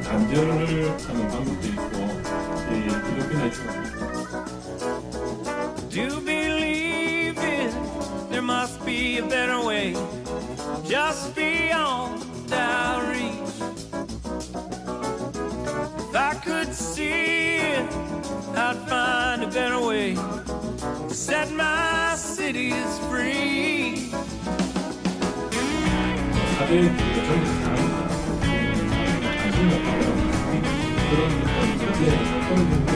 간절을 하는 방법도 있고 필리핀의 Do believe it, there must be a better way, just beyond our reach. If I could see it, I'd find a better way to set my cities free. 사회의 전부 사람과 관심을 가지고 그런 어떤 정도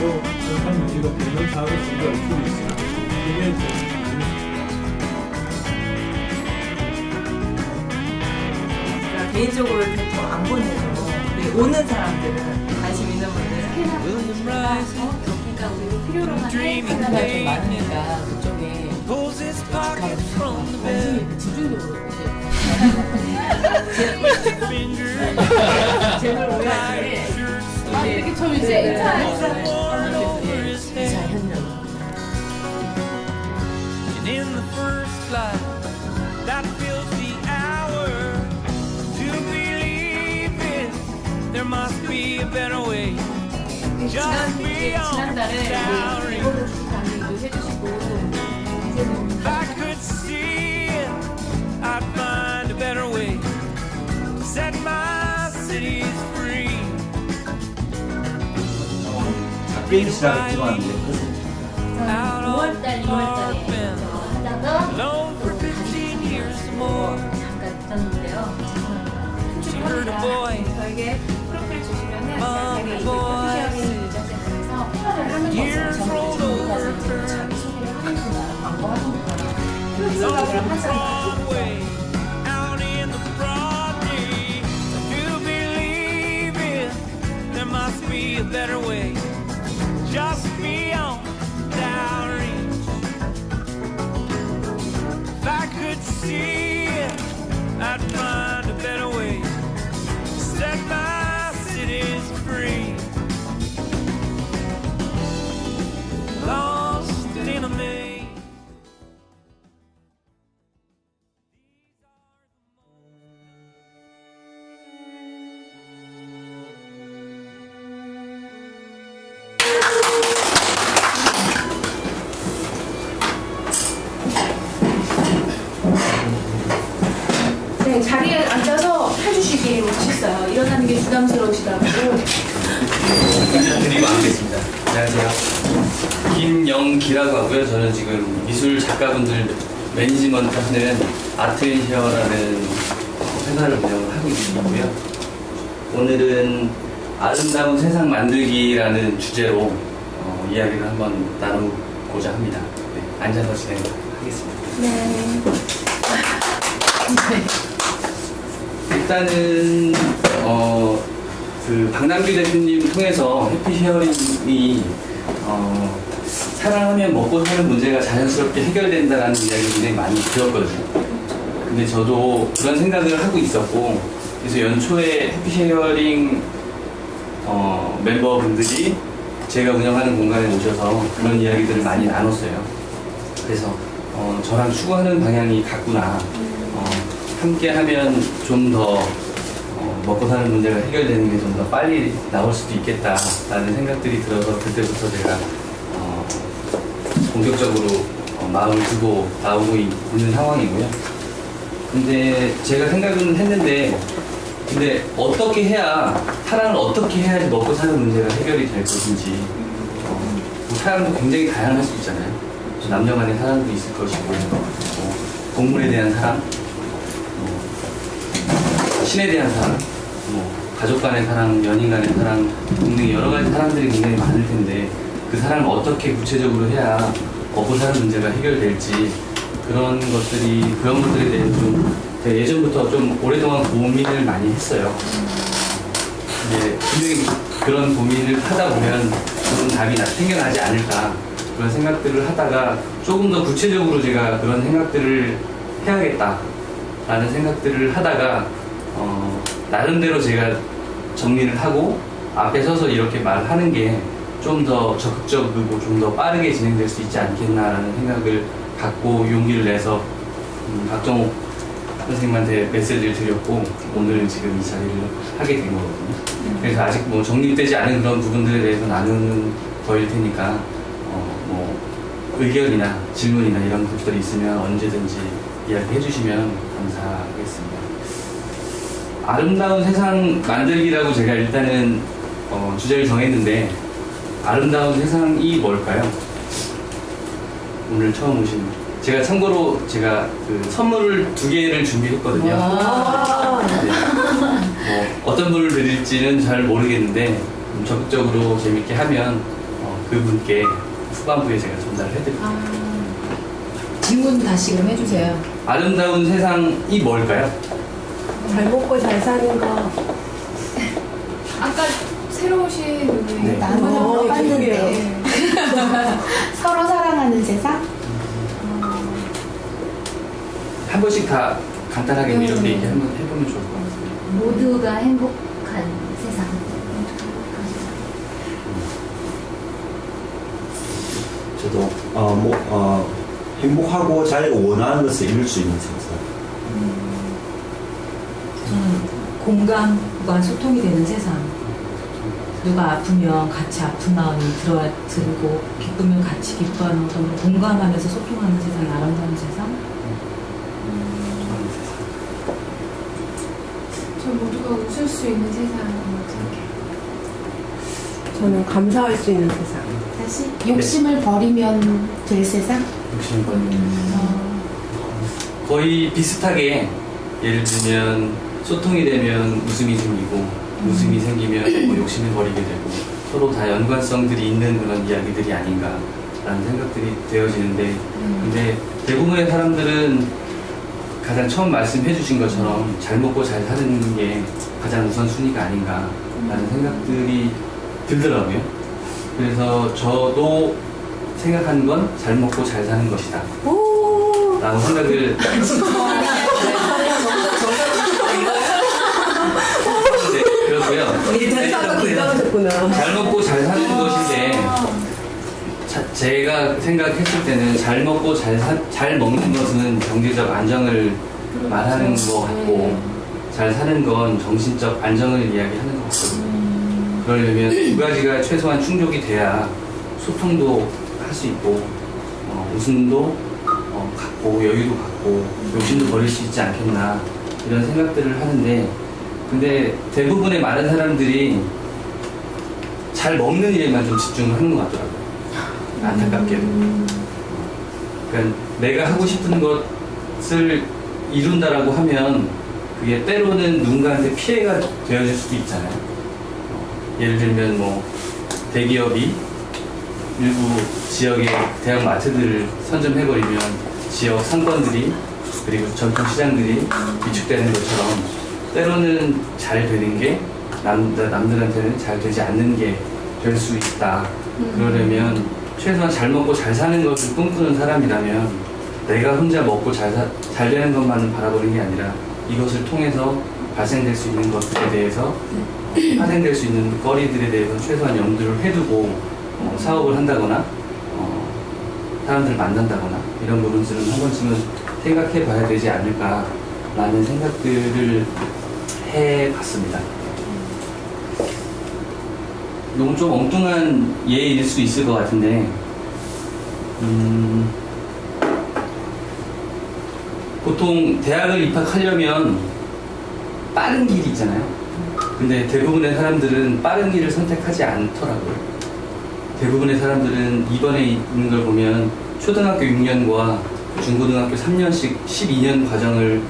정상 유지가 되는 사회 수가 줄 있어요. 이게 개인적으로 이렇게 안 보내죠. 근데 오는 사람들은 관심 있는 분들은 그러니까 우리가 필요로 하는 생각이 좀 많으니까 그쪽에 Pulls his pocket from the bed. 관심이 집중적으로 제발 오해하지. 이렇게 처음 이제 And in the first light that fills the hour, to believe it, there must be a better way. Just beyond our reach. 이거를 강의도 해주시고 이제는 If I could see it, I'd find a better way to set my cities free. 작게 시작했지만 Out on 5월달, 2월달에 been 하다가 alone for 15 years more. 잠깐 있었는데요. She heard a voice. 저에게 프로필 주시면은 Oh, 자기 voice. 인터넷에서 통화를 하는 Years 것을 rolled over her. 자기 소개를 하는구나, 광고하는구나. 그런 On 생각을 항상 Broadway, out in the broad day. Do believe it, there must be a better way. Just beyond our reach. If I could see it, I'd find a better way to set my cities free. Lost in a maze. 네, 자리에 앉아서 해주시기 원하셨어요. 일어나는 게 부담스러우시다고. 인사드리고 앉겠습니다. 안녕하세요. 김영기라고 하고요. 저는 지금 미술 작가분들 매니지먼트 하는 아트앤히어라는 회사를 운영을 하고 있고요. 오늘은 아름다운 세상 만들기라는 주제로 이야기를 한번 나누고자 합니다. 네, 앉아서 진행하겠습니다. 네. 일단은 그 박남규 대표님 통해서 해피 쉐어링이 사랑하면 먹고 사는 문제가 자연스럽게 해결된다라는 이야기를 굉장히 많이 들었거든요. 근데 저도 그런 생각을 하고 있었고, 그래서 연초에 해피 쉐어링 멤버분들이 제가 운영하는 공간에 오셔서 그런 이야기들을 많이 나눴어요. 그래서 저랑 추구하는 방향이 같구나. 함께 하면 좀 더 먹고 사는 문제가 해결되는 게 좀 더 빨리 나올 수도 있겠다라는 생각들이 들어서 그때부터 제가 본격적으로 마음을 두고 나오고 있는 상황이고요. 근데 제가 생각은 했는데, 근데 어떻게 해야, 사랑을 어떻게 해야지 먹고 사는 문제가 해결이 될 것인지, 뭐 사랑도 굉장히 다양할 수 있잖아요. 남녀 간의 사랑도 있을 것이고, 동물에 대한 사랑, 신에 대한 사랑, 가족 간의 사랑, 연인 간의 사랑 등등 여러 가지 사랑들이 굉장히 많을 텐데, 그 사랑을 어떻게 구체적으로 해야 먹고 사는 문제가 해결될지, 그런 것들에 대해 좀 제가 예전부터 좀 오랫동안 고민을 많이 했어요. 근데 분명히 그런 고민을 하다 보면 조금 답이 생겨나지 않을까, 그런 생각들을 하다가 조금 더 구체적으로 제가 그런 생각들을 해야겠다라는 생각들을 하다가 나름대로 제가 정리를 하고 앞에 서서 이렇게 말하는 게 좀 더 적극적이고 좀 더 빠르게 진행될 수 있지 않겠나라는 생각을 갖고 용기를 내서 박정옥 선생님한테 메시지를 드렸고 오늘 지금 이 자리를 하게 된 거거든요. 그래서 아직 뭐 정립되지 않은 그런 부분들에 대해서 나누는 거일 테니까 뭐 의견이나 질문이나 이런 것들이 있으면 언제든지 이야기해 주시면 감사하겠습니다. 아름다운 세상 만들기라고 제가 일단은 주제를 정했는데 아름다운 세상이 뭘까요? 오늘 처음 오신 제가 참고로 그 선물을 2개를 준비했거든요. 네. 어떤 분을 드릴지는 잘 모르겠는데 적극적으로 재밌게 하면 그분께 후반부에 제가 전달을 해드릴게요. 질문 다시 그럼 해주세요. 아름다운 세상이 뭘까요? 잘 먹고 잘 사는 거. 아까 새로 오신 분이 네. 나는 물어봤는데 서로 사랑하는 세상? 한 번씩 다 간단하게 이렇게 얘기 한번 해보면 좋을 것 같아요. 모두가 행복한 세상. 저도 행복하고 잘 원하는 것을 이룰 수 있는 세상. 저는 공감과 소통이 되는 세상. 누가 아프면 같이 아픈 마음이 들고 기쁘면 같이 기뻐하는 어떤 공감하면서 소통하는 세상이 아름다운 세상. 저 모두가 웃을 수 있는 세상이라고 생각해요. 저는 감사할 수 있는 세상. 다시 욕심을 버리면 될 세상? 욕심 거의 비슷하게 예를 들면 소통이 되면 웃음이 생기고 웃음이 생기면 뭐 욕심을 버리게 되고 서로 다 연관성들이 있는 그런 이야기들이 아닌가라는 생각들이 되어지는데 근데 대부분의 사람들은 가장 처음 말씀해 주신 것처럼 잘 먹고 잘 사는 게 가장 우선순위가 아닌가라는 생각들이 들더라고요. 그래서 저도 생각하는 건 잘 먹고 잘 사는 것이다 라고 생각을 네, 그렇고요. 잘 먹고 잘 사는 것인데 제가 생각했을 때는 잘 먹고 잘 먹는 것은 경제적 안정을 말하는 것 같고 잘 사는 건 정신적 안정을 이야기하는 것 같거든요. 그러려면 2가지가 최소한 충족이 돼야 소통도 할 수 있고 웃음도 갖고 여유도 갖고 욕심도 버릴 수 있지 않겠나 이런 생각들을 하는데 근데 대부분의 많은 사람들이 잘 먹는 일에만 좀 집중을 하는 것 같더라고요. 안타깝게도. 그러니까 내가 하고 싶은 것을 이룬다라고 하면 그게 때로는 누군가한테 피해가 되어질 수도 있잖아요. 예를 들면 뭐 대기업이 일부 지역의 대형 마트들을 선점해버리면 지역 상권들이 그리고 전통시장들이 위축되는 것처럼 때로는 잘 되는 게 남들한테는 잘 되지 않는 게 될 수 있다. 그러려면 최소한 잘 먹고 잘 사는 것을 꿈꾸는 사람이라면 내가 혼자 먹고 잘 되는 것만 바라보는 게 아니라 이것을 통해서 발생될 수 있는 것들에 대해서 파생될 수 있는 거리들에 대해서 최소한 염두를 해두고 사업을 한다거나 사람들을 만난다거나 이런 부분들은 한 번쯤은 생각해 봐야 되지 않을까라는 생각들을 해봤습니다. 너무 좀 엉뚱한 예일 수 있을 것 같은데 보통 대학을 입학하려면 빠른 길이 있잖아요. 근데 대부분의 사람들은 빠른 길을 선택하지 않더라고요. 대부분의 사람들은 이번에 있는 걸 보면 초등학교 6년과 중고등학교 3년씩 12년 과정을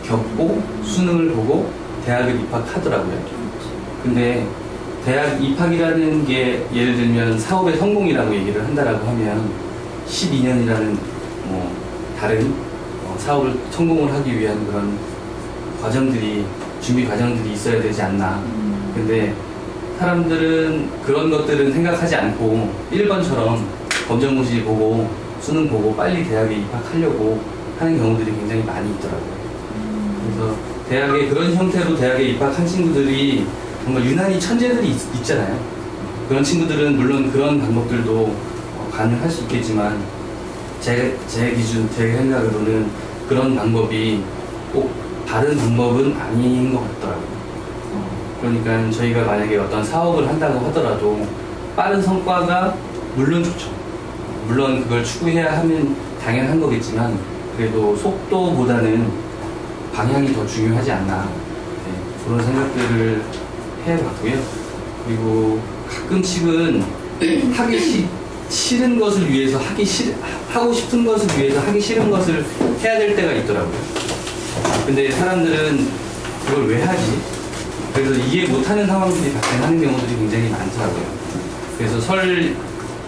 겪고 수능을 보고 대학을 입학하더라고요. 근데 대학 입학이라는 게 예를 들면 사업의 성공이라고 얘기를 한다라고 하면 12년이라는 뭐 다른 사업을 성공을 하기 위한 그런 과정들이 준비 과정들이 있어야 되지 않나. 근데 사람들은 그런 것들은 생각하지 않고 1번처럼 검정고시 보고 수능 보고 빨리 대학에 입학하려고 하는 경우들이 굉장히 많이 있더라고요. 그래서 대학에 그런 형태로 대학에 입학한 친구들이 정말 유난히 천재들이 있잖아요. 그런 친구들은 물론 그런 방법들도 가능할 수 있겠지만 제 기준, 제 생각으로는 그런 방법이 꼭 바른 방법은 아닌 것 같더라고요. 그러니까 저희가 만약에 어떤 사업을 한다고 하더라도 빠른 성과가 물론 좋죠. 물론 그걸 추구해야 하면 당연한 거겠지만 그래도 속도보다는 방향이 더 중요하지 않나, 네, 그런 생각들을 해봤고요. 그리고 가끔씩은 하기 싫은 것을 위해서 하고 싶은 것을 위해서 하기 싫은 것을 해야 될 때가 있더라고요. 근데 사람들은 그걸 왜 하지? 그래서 이해 못하는 상황들이 발생하는 경우들이 굉장히 많더라고요. 그래서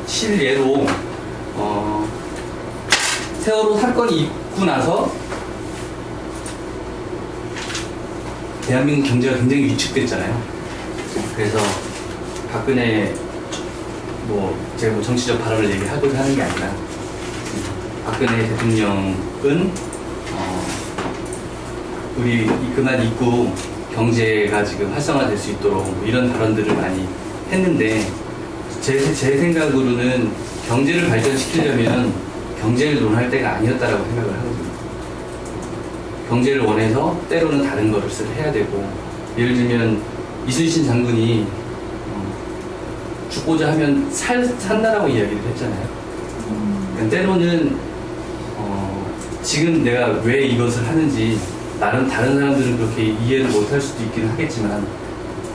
실예로 세월호 사건이 있고 나서 대한민국 경제가 굉장히 위축됐잖아요. 그래서 박근혜 제가 정치적 발언을 얘기하고자 하는 게 아니라 박근혜 대통령은 우리 그만 잊고 경제가 지금 활성화될 수 있도록 이런 발언들을 많이 했는데 제 생각으로는 경제를 발전시키려면 경제를 논할 때가 아니었다라고 생각을 하거든요. 경제를 원해서 때로는 다른 것을 해야 되고, 예를 들면 이순신 장군이 죽고자 하면 산다라고 이야기를 했잖아요. 그러니까 때로는 지금 내가 왜 이것을 하는지 다른 사람들은 그렇게 이해를 못할 수도 있기는 하겠지만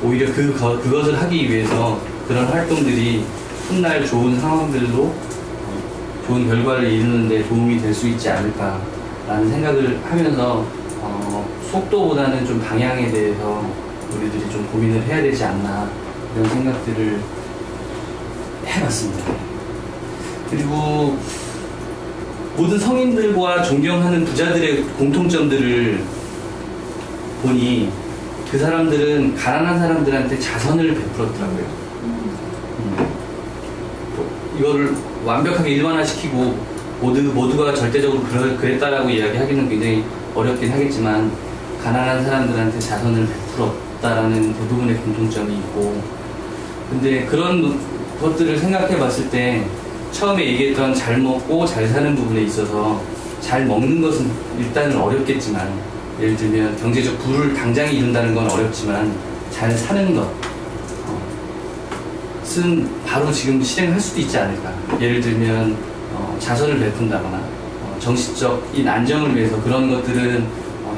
오히려 그것을 하기 위해서 그런 활동들이 훗날 좋은 상황들로 좋은 결과를 이루는 데 도움이 될 수 있지 않을까라는 생각을 하면서 속도보다는 좀 방향에 대해서 우리들이 좀 고민을 해야 되지 않나, 이런 생각들을 해봤습니다. 그리고 모든 성인들과 존경하는 부자들의 공통점들을 보니 그 사람들은 가난한 사람들한테 자선을 베풀었더라고요. 이거를 완벽하게 일반화시키고 모두가 절대적으로 그랬다라고 이야기하기는 굉장히 어렵긴 하겠지만 가난한 사람들한테 자선을 베풀었다라는 대부분의 공통점이 있고, 근데 그런 것들을 생각해 봤을 때 처음에 얘기했던 잘 먹고 잘 사는 부분에 있어서 잘 먹는 것은 일단은 어렵겠지만, 예를 들면 경제적 부를 당장 이룬다는 건 어렵지만 잘 사는 것은 바로 지금 실행할 수도 있지 않을까. 예를 들면 자선을 베푼다거나 정신적인 안정을 위해서 그런 것들은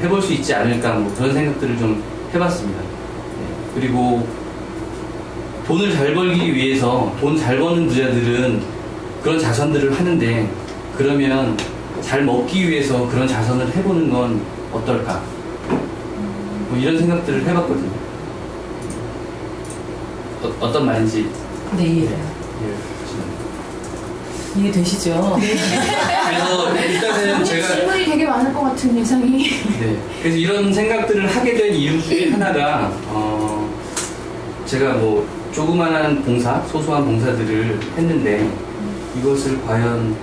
해볼 수 있지 않을까, 그런 생각들을 좀 해봤습니다. 그리고 돈을 잘 벌기 위해서 돈 잘 버는 부자들은 그런 자선들을 하는데, 그러면 잘 먹기 위해서 그런 자선을 해보는 건 어떨까, 이런 생각들을 해봤거든요. 어떤 말인지 네, 이해돼요. 이해되시죠? 네. 그래서 일단은 제가 질문이 되게 많을 것 같은 예상이. 네. 그래서 이런 생각들을 하게 된 이유 중에 하나가 제가 조그만한 봉사, 소소한 봉사들을 했는데 이것을 과연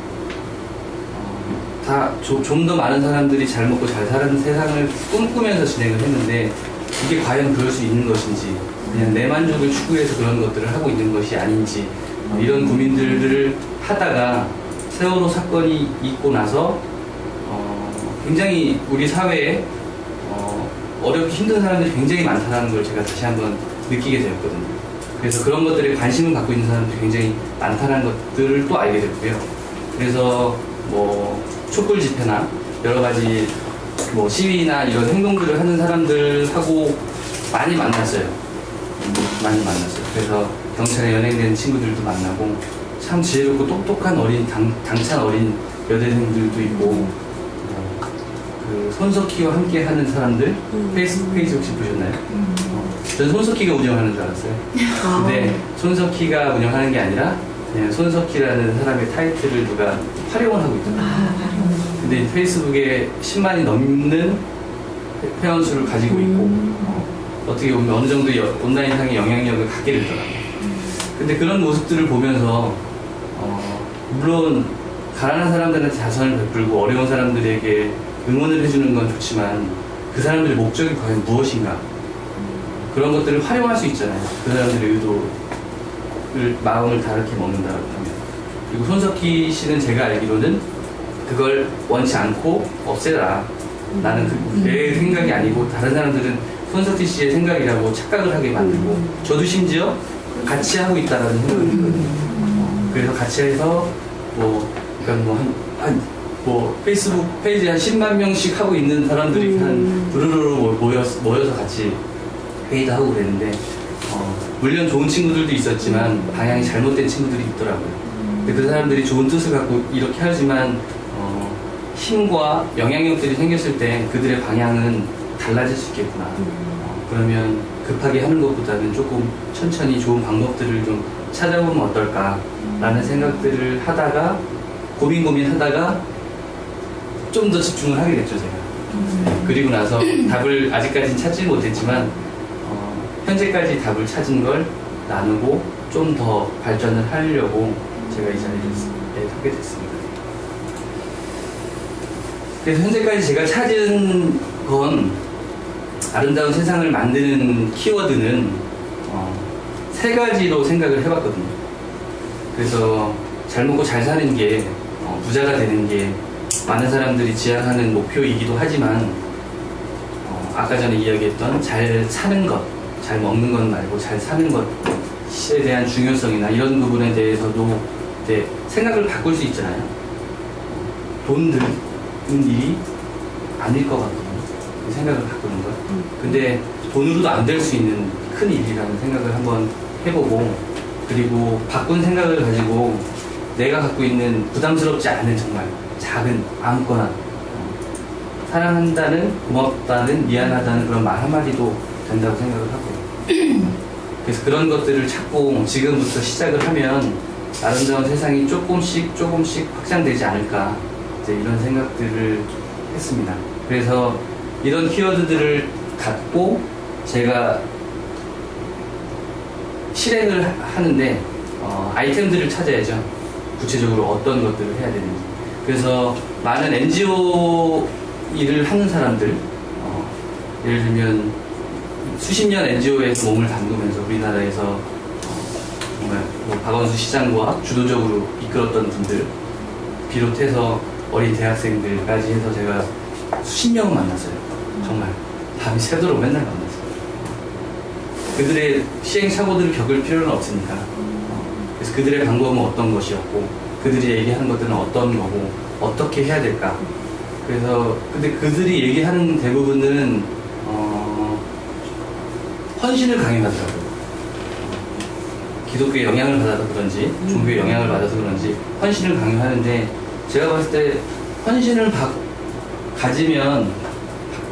좀 더 많은 사람들이 잘 먹고 잘 사는 세상을 꿈꾸면서 진행을 했는데 이게 과연 그럴 수 있는 것인지, 그냥 내 만족을 추구해서 그런 것들을 하고 있는 것이 아닌지, 이런 고민들을 하다가 세월호 사건이 있고 나서 굉장히 우리 사회에 어렵고 힘든 사람들이 굉장히 많다는 걸 제가 다시 한번 느끼게 되었거든요. 그래서 그런 것들에 관심을 갖고 있는 사람들이 굉장히 많다는 것들을 또 알게 됐고요. 그래서 촛불 집회나 여러 가지 시위나 이런 행동들을 하는 사람들하고 많이 만났어요. 그래서 경찰에 연행된 친구들도 만나고 참 지혜롭고 똑똑한 어린 당찬 어린 여대생들도 있고, 그 손석희와 함께 하는 사람들 페이스북 페이지 혹시 보셨나요? 저는 손석희가 운영하는 줄 알았어요. 근데 손석희가 운영하는 게 아니라 그냥 손석희라는 사람의 타이틀을 누가 활용을 하고 있더라고요. 근데 페이스북에 10만이 넘는 회원수를 가지고 있고 어떻게 보면 어느 정도 온라인상의 영향력을 갖게 되더라고요. 근데 그런 모습들을 보면서 물론 가난한 사람들한테 자선을 베풀고 어려운 사람들에게 응원을 해주는 건 좋지만 그 사람들의 목적이 과연 무엇인가, 그런 것들을 활용할 수 있잖아요. 그 사람들의 의도를, 마음을 다르게 먹는다고 하면. 그리고 손석희 씨는 제가 알기로는 그걸 원치 않고 없애라, 나는 내 생각이 아니고 다른 사람들은 손석희 씨의 생각이라고 착각을 하게 만들고 저도 심지어 같이 하고 있다라는 생각이 있거든요. 그래서 같이 해서 그러니까 뭐 페이스북 페이지 한 10만 명씩 하고 있는 사람들이 한 부르르르 모여서 같이 회의도 하고 그랬는데 물론 좋은 친구들도 있었지만 방향이 잘못된 친구들이 있더라고요. 근데 그 사람들이 좋은 뜻을 갖고 이렇게 하지만 힘과 영향력들이 생겼을 때 그들의 방향은 달라질 수 있겠구나. 그러면 급하게 하는 것보다는 조금 천천히 좋은 방법들을 좀 찾아보면 어떨까라는 생각들을 하다가 고민하다가 좀 더 집중을 하게 됐죠, 제가. 그리고 나서 답을 아직까지는 찾지 못했지만 현재까지 답을 찾은 걸 나누고 좀 더 발전을 하려고 제가 이 자리에 서게 됐습니다. 그래서 현재까지 제가 찾은 건 아름다운 세상을 만드는 키워드는 3가지로 생각을 해봤거든요. 그래서 잘 먹고 잘 사는 게 부자가 되는 게 많은 사람들이 지향하는 목표이기도 하지만 아까 전에 이야기했던 잘 사는 것, 잘 먹는 것 말고 잘 사는 것에 대한 중요성이나 이런 부분에 대해서도 생각을 바꿀 수 있잖아요. 돈 드는 일이 아닐 것 같거든요. 생각을 바꾸는 것. 근데 돈으로도 안 될 수 있는 큰 일이라는 생각을 한번 해보고 그리고 바꾼 생각을 가지고 내가 갖고 있는 부담스럽지 않은 정말 작은 아무거나 사랑한다는 고맙다는 미안하다는 그런 말 한마디도 된다고 생각을 하고요. 그래서 그런 것들을 찾고 지금부터 시작을 하면 아름다운 세상이 조금씩 확장되지 않을까 이런 생각들을 했습니다. 그래서 이런 키워드들을 갖고 제가 실행을 하는데 아이템들을 찾아야죠. 구체적으로 어떤 것들을 해야 되는지. 그래서 많은 NGO 일을 하는 사람들 예를 들면 수십 년 NGO에서 몸을 담그면서 우리나라에서 정말 박원순 시장과 주도적으로 이끌었던 분들 비롯해서 어린 대학생들까지 해서 제가 수십 명을 만났어요. 정말 밤이 새도록 맨날 만났어요. 그들의 시행착오들을 겪을 필요는 없으니까 그래서 그들의 방법은 어떤 것이었고 그들이 얘기하는 것들은 어떤 거고 어떻게 해야 될까. 그래서 근데 그들이 얘기하는 대부분은 헌신을 강요하더라고요. 기독교의 영향을 받아서 그런지 종교의 영향을 받아서 그런지 헌신을 강요하는데 제가 봤을 때 헌신을 가지면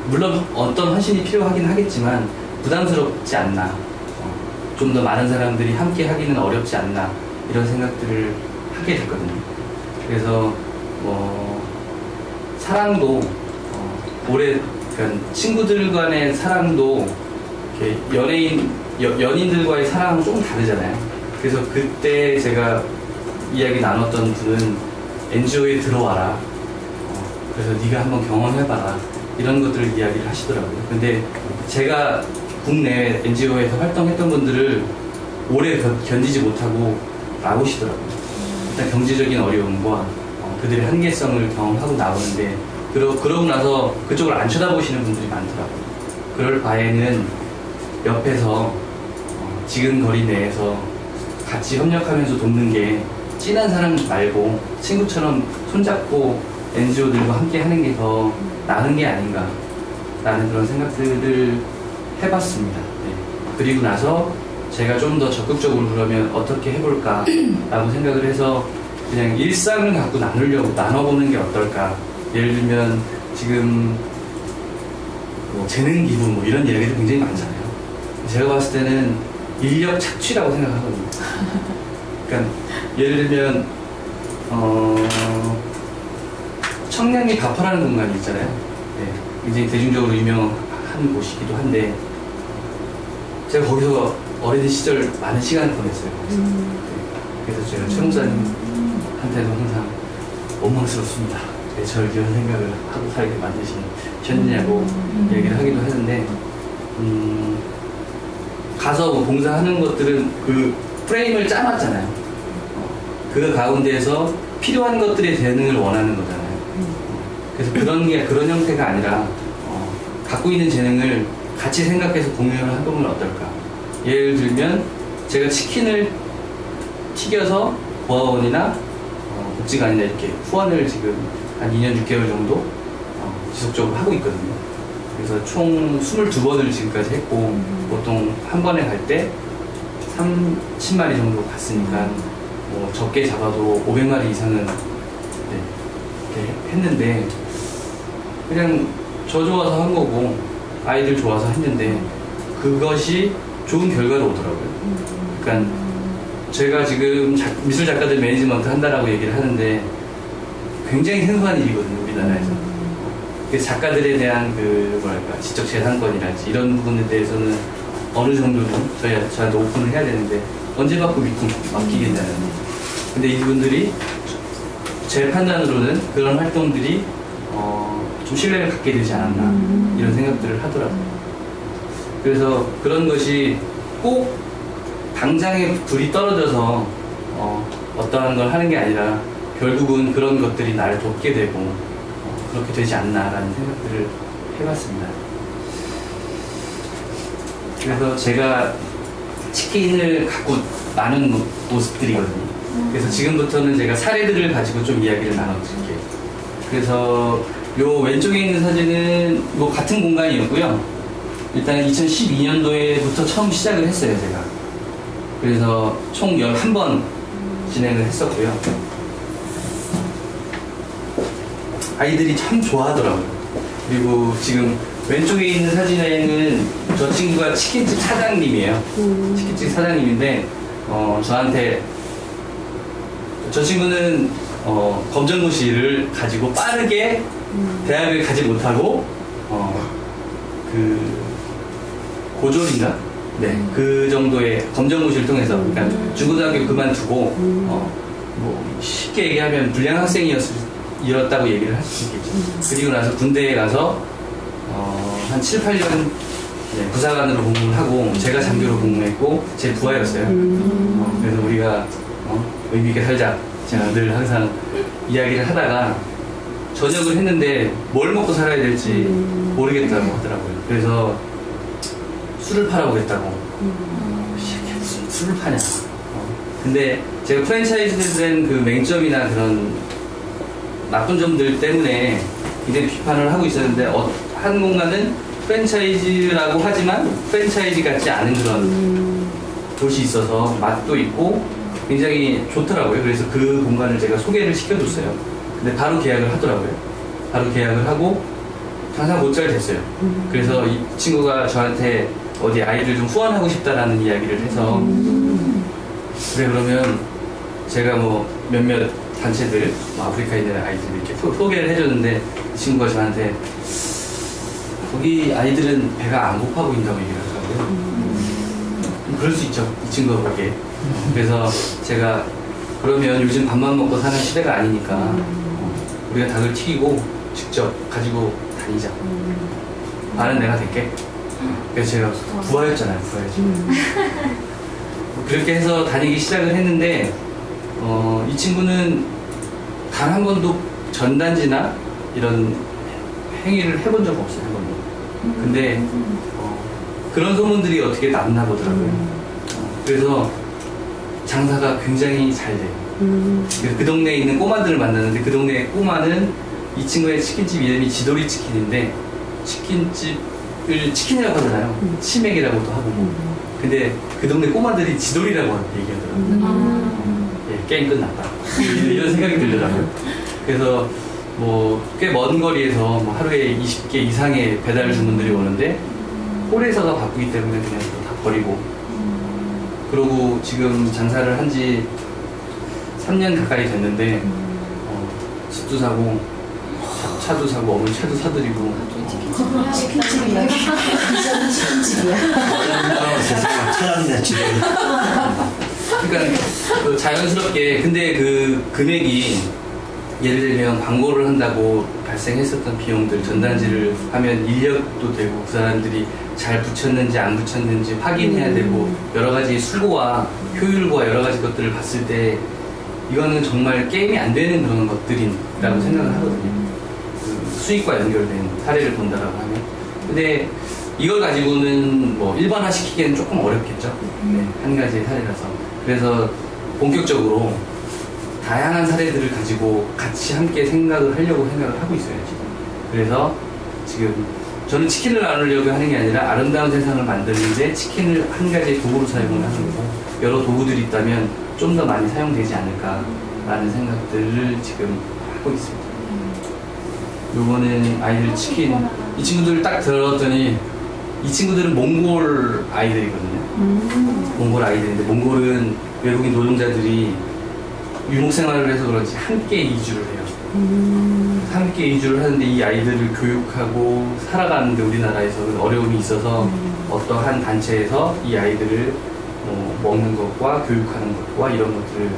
물론 어떤 헌신이 필요하긴 하겠지만 부담스럽지 않나, 좀 더 많은 사람들이 함께 하기는 어렵지 않나 이런 생각들을 하게 됐거든요. 그래서 사랑도 그러니까 친구들 간의 사랑도 이렇게 연인들과의 사랑은 조금 다르잖아요. 그래서 그때 제가 이야기 나눴던 분은 NGO에 들어와라. 그래서 네가 한번 경험해봐라. 이런 것들을 이야기를 하시더라고요. 근데 제가 국내 NGO에서 활동했던 분들을 오래 견디지 못하고 나오시더라고요. 일단 경제적인 어려움과 그들의 한계성을 경험하고 나오는데 그러고 나서 그쪽을 안 쳐다보시는 분들이 많더라고요. 그럴 바에는 옆에서 지금 거리 내에서 같이 협력하면서 돕는 게 진한 사람 말고 친구처럼 손잡고 NGO들과 함께 하는 게 더 나은 게 아닌가 라는 그런 생각들을 해봤습니다. 네. 그리고 나서 제가 좀 더 적극적으로 그러면 어떻게 해볼까 라고 생각을 해서 그냥 일상을 갖고 나눠보는 게 어떨까. 예를 들면 지금 재능 기부 이런 이야기도 굉장히 많잖아요. 제가 봤을 때는 인력 착취라고 생각하거든요. 그러니까 예를 들면 청량리 가파라는 공간이 있잖아요. 네, 굉장히 대중적으로 유명한 곳이기도 한데 제가 거기서 어린 시절 많은 시간을 보냈어요. 그래서 제가 최 목사님한테도 항상 원망스럽습니다. 왜 저를 이런 생각을 하고 살게 만드셨느냐고 얘기를 하기도 하는데 가서 봉사하는 것들은 그 프레임을 짜놨잖아요. 그 가운데에서 필요한 것들의 대응을 원하는 거잖아요. 그래서 그런 형태가 아니라 갖고 있는 재능을 같이 생각해서 공유를 해보면 어떨까. 예를 들면 제가 치킨을 튀겨서 고아원이나 복지관이나 이렇게 후원을 지금 한 2년 6개월 정도 지속적으로 하고 있거든요. 그래서 총 22번을 지금까지 했고 보통 한 번에 갈 때 30마리 정도 갔으니까 뭐 적게 잡아도 500마리 이상은 이렇게 했는데 그냥 저 좋아서 한 거고 아이들 좋아서 했는데 그것이 좋은 결과로 오더라고요. 그러니까 제가 지금 미술 작가들 매니지먼트 한다라고 얘기를 하는데 굉장히 생소한 일이거든요, 우리나라에서. 그래서 작가들에 대한 지적 재산권이랄지 이런 부분에 대해서는 어느 정도는 저한테 오픈을 해야 되는데 언제 받고 믿고 맡기겠냐는. 근데 이분들이 제 판단으로는 그런 활동들이 좀 신뢰를 갖게 되지 않았나 이런 생각들을 하더라고요. 그래서 그런 것이 꼭 당장에 불이 떨어져서 어떠한 걸 하는 게 아니라 결국은 그런 것들이 나를 돕게 되고 그렇게 되지 않나라는 생각들을 해봤습니다. 그래서 제가 치킨을 갖고 많은 모습들이거든요. 그래서 지금부터는 제가 사례들을 가지고 좀 이야기를 나눠드릴게요. 그래서 요 왼쪽에 있는 사진은 뭐 같은 공간이었고요. 일단 2012년도에부터 처음 시작을 했어요, 제가. 그래서 총 11번 진행을 했었고요. 아이들이 참 좋아하더라고요. 그리고 지금 왼쪽에 있는 사진에는 저 친구가 치킨집 사장님이에요. 치킨집 사장님인데 저한테 저 친구는 검정고시를 가지고 빠르게 대학을 가지 못하고 고졸인가? 네, 그 정도의 검정고시를 통해서 그러니까 중고등학교 그만두고 뭐 쉽게 얘기하면 불량 학생이었다고 얘기를 할 수 있겠죠. 그리고 나서 군대에 가서 한 7, 8년 부사관으로 복무를 하고 제가 장교로 복무했고 제 부하였어요. 그래서 우리가 의미 있게 살자 제가 늘 항상 이야기를 하다가 전역을 했는데 뭘 먹고 살아야 될지 모르겠다고 하더라고요. 그래서 술을 팔아보겠다고. 술을 파냐. 근데 제가 프랜차이즈 된 그 맹점이나 그런 나쁜 점들 때문에 굉장히 비판을 하고 있었는데 한 공간은 프랜차이즈라고 하지만 프랜차이즈 같지 않은 그런 곳이 있어서 맛도 있고 굉장히 좋더라고요. 그래서 그 공간을 제가 소개를 시켜줬어요. 근데 바로 계약을 하더라고요. 바로 계약을 하고 장사 못 잘 됐어요. 그래서 이 친구가 저한테 어디 아이들 좀 후원하고 싶다라는 이야기를 해서 그래 그러면 제가 뭐 몇몇 단체들 아프리카에 있는 아이들 이렇게 소개를 해줬는데 이 친구가 저한테 거기 아이들은 배가 안 고파 보인다고 얘기를 하더라고요. 그럴 수 있죠, 이 친구가 보기에. 그래서 제가 그러면 요즘 밥만 먹고 사는 시대가 아니니까 우리가 닭을 튀기고 직접 가지고 다니자. 나는 내가 될게. 그래서 제가 부하였잖아요, 부하였죠. 그렇게 해서 다니기 시작을 했는데 이 친구는 단 한 번도 전단지나 이런 행위를 해본 적 없어요, 한 번도. 근데 그런 소문들이 어떻게 났나 보더라고요. 그래서 장사가 굉장히 잘 돼요. 그 동네에 있는 꼬마들을 만나는데 그 동네 꼬마는 이 친구의 치킨집 이름이 지도리 치킨인데 치킨집을 치킨이라고 하잖아요. 치맥이라고도 하고. 근데 그 동네 꼬마들이 지도리라고 얘기하더라고요. 예, 게임 끝났다. 이런 생각이 들더라고요. 그래서 뭐 꽤 먼 거리에서 뭐 하루에 20개 이상의 배달 주문들이 오는데 홀에서가 바쁘기 때문에 그냥 다 버리고 그러고 지금 장사를 한 지 3년 가까이 됐는데 집도 사고 차도 사고 어머니 차도 사드리고 치킨집이야. 이제는 치킨집이야. 찾았네 지금. 그러니까 자연스럽게 근데 그 금액이 예를 들면 광고를 한다고 발생했었던 비용들 전단지를 하면 인력도 되고 그 사람들이 잘 붙였는지 안 붙였는지 확인해야 되고 여러 가지 수고와 효율과 여러 가지 것들을 봤을 때 이거는 정말 게임이 안 되는 그런 것들이라고 생각을 하거든요. 수익과 연결된 사례를 본다라고 하면. 근데 이걸 가지고는 뭐 일반화 시키기에는 조금 어렵겠죠. 네, 한 가지의 사례라서. 그래서 본격적으로 다양한 사례들을 가지고 같이 함께 생각을 하려고 생각을 하고 있어요, 지금. 그래서 지금 저는 치킨을 나누려고 하는 게 아니라 아름다운 세상을 만드는데 치킨을 한 가지의 도구로 사용을 하는 거고, 여러 도구들이 있다면 좀 더 많이 사용되지 않을까라는 생각들을 지금 하고 있습니다. 요거는 아이들 치킨, 이 친구들 딱 들었더니 이 친구들은 몽골 아이들이거든요. 몽골 아이들인데, 몽골은 외국인 노동자들이 유목 생활을 해서 그런지 함께 이주를 해요. 함께 이주를 하는데 이 아이들을 교육하고 살아가는데 우리나라에서 어려움이 있어서 어떠한 단체에서 이 아이들을 먹는 것과 교육하는 것과 이런 것들을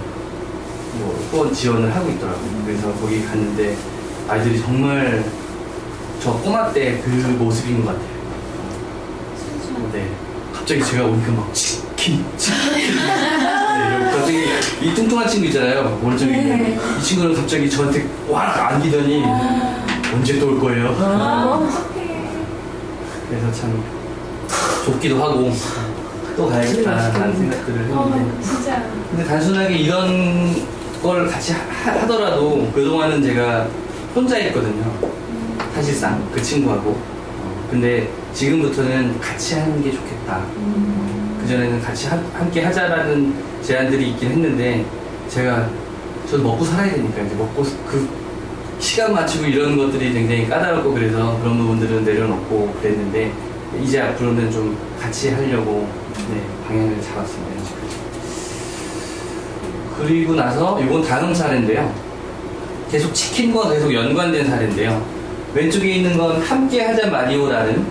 후원 지원을 하고 있더라고요. 그래서 거기 갔는데 아이들이 정말 저 꼬마 때 그 모습인 것 같아요. 네. 갑자기 제가 오니까 막 치킨. 네, 갑자기 이 뚱뚱한 친구 있잖아요. 오른쪽에 있는 이 친구는 갑자기 저한테 와 안기더니 언제 또 올 거예요? 그래서 참 좋기도 하고 또 가야겠다라는 생각들을 했는데, 진짜. 근데 단순하게 이런 걸 같이 하더라도 그동안은 제가 혼자 했거든요. 사실상 그 친구하고. 근데 지금부터는 같이 하는 게 좋겠다. 그전에는 같이 함께 하자라는 제안들이 있긴 했는데, 저도 먹고 살아야 되니까 이제 먹고 그 시간 맞추고 이런 것들이 굉장히 까다롭고 그래서 그런 부분들은 내려놓고 그랬는데, 이제 앞으로는 좀 같이 하려고 방향을 잡았습니다. 그리고 나서 이건 다음 사례인데요. 계속 치킨과 계속 연관된 사례인데요. 왼쪽에 있는 건 함께 하자 마리오라는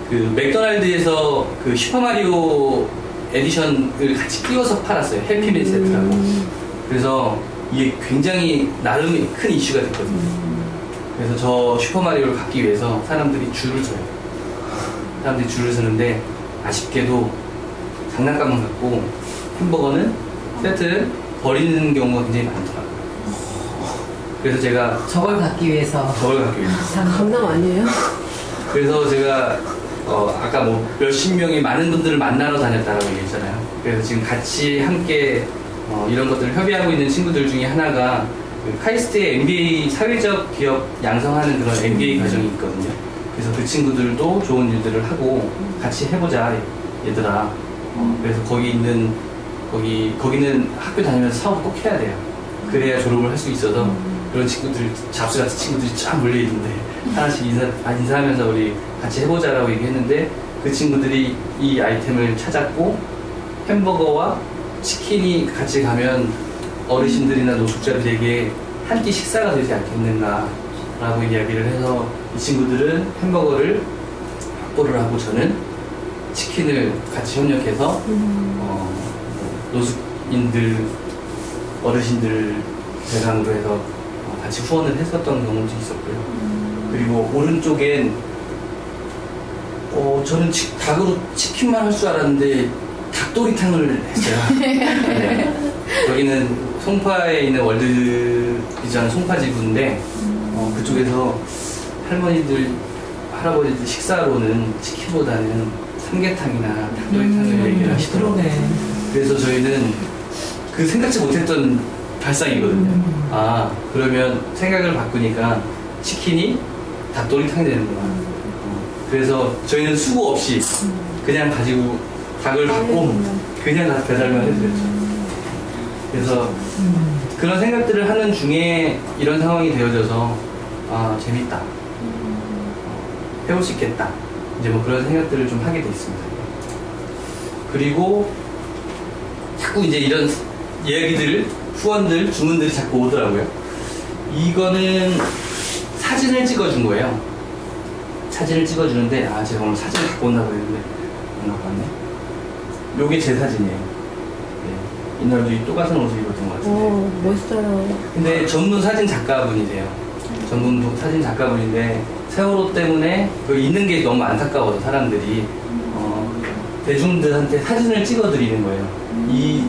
그 맥도날드에서 그 슈퍼마리오 에디션을 같이 끼워서 팔았어요. 해피밀 세트라고. 그래서 이게 굉장히 나름 큰 이슈가 됐거든요. 그래서 저 슈퍼마리오를 갖기 위해서 사람들이 줄을 서요. 사람들이 줄을 서는데 아쉽게도 장난감만 갖고 햄버거는 세트를 버리는 경우가 굉장히 많더라고요. 그래서 제가 저걸 갖기 위해서. 장난 아니에요? 그래서 제가 아까 뭐 몇십 명의 많은 분들을 만나러 다녔다라고 얘기했잖아요. 그래서 지금 같이 함께 이런 것들을 협의하고 있는 친구들 중에 하나가 그 카이스트의 MBA 사회적 기업 양성하는 그런 MBA 과정이 있거든요. 그래서 그 친구들도 좋은 일들을 하고 같이 해보자 얘들아. 그래서 거기는 학교 다니면서 사업 꼭 해야 돼요. 그래야 졸업을 할 수 있어서 그런 친구들, 잡스 같은 친구들이 쫙 몰려있는데 하나씩 인사하면서 우리 같이 해보자라고 얘기했는데, 그 친구들이 이 아이템을 찾았고 햄버거와 치킨이 같이 가면 어르신들이나 노숙자들에게 한 끼 식사가 되지 않겠는가 라고 이야기를 해서 이 친구들은 햄버거를 확보를 하고 저는 치킨을 같이 협력해서 노숙인들, 어르신들 대상으로 해서 같이 후원을 했었던 경우도 있었고요. 그리고 오른쪽엔 저는 닭으로 치킨만 할 줄 알았는데 닭도리탕을 했어요. 네. 여기는 송파에 있는 월드비전 송파지구인데 그쪽에서 할머니들, 할아버지들 식사로는 치킨보다는 삼계탕이나 닭도리탕을 얘기를 하시더라고요. 그래서 저희는 그 생각지 못했던 발상이거든요. 그러면 생각을 바꾸니까 치킨이 닭도리탕이 되는구나. 그래서 저희는 수고 없이 그냥 가지고 닭을 갖고 그냥 다 배달만 해드렸죠. 그래서 그런 생각들을 하는 중에 이런 상황이 되어져서 재밌다. 해볼 수 있겠다. 이제 뭐 그런 생각들을 좀 하게 돼 있습니다. 그리고 자꾸 이제 이런 이야기들, 후원들, 주문들이 자꾸 오더라고요. 이거는 사진을 찍어준 거예요. 사진을 찍어주는데, 제가 오늘 사진을 갖고 온다고 했는데, 안 갖고 왔네. 요게 제 사진이에요. 네. 이날도 이 똑같은 옷을 입었던 것 같은데. 멋있어요. 근데 전문 사진 작가분이세요. 전문 사진 작가분인데, 세월호 때문에 그 있는 게 너무 안타까워서 사람들이, 대중들한테 사진을 찍어드리는 거예요.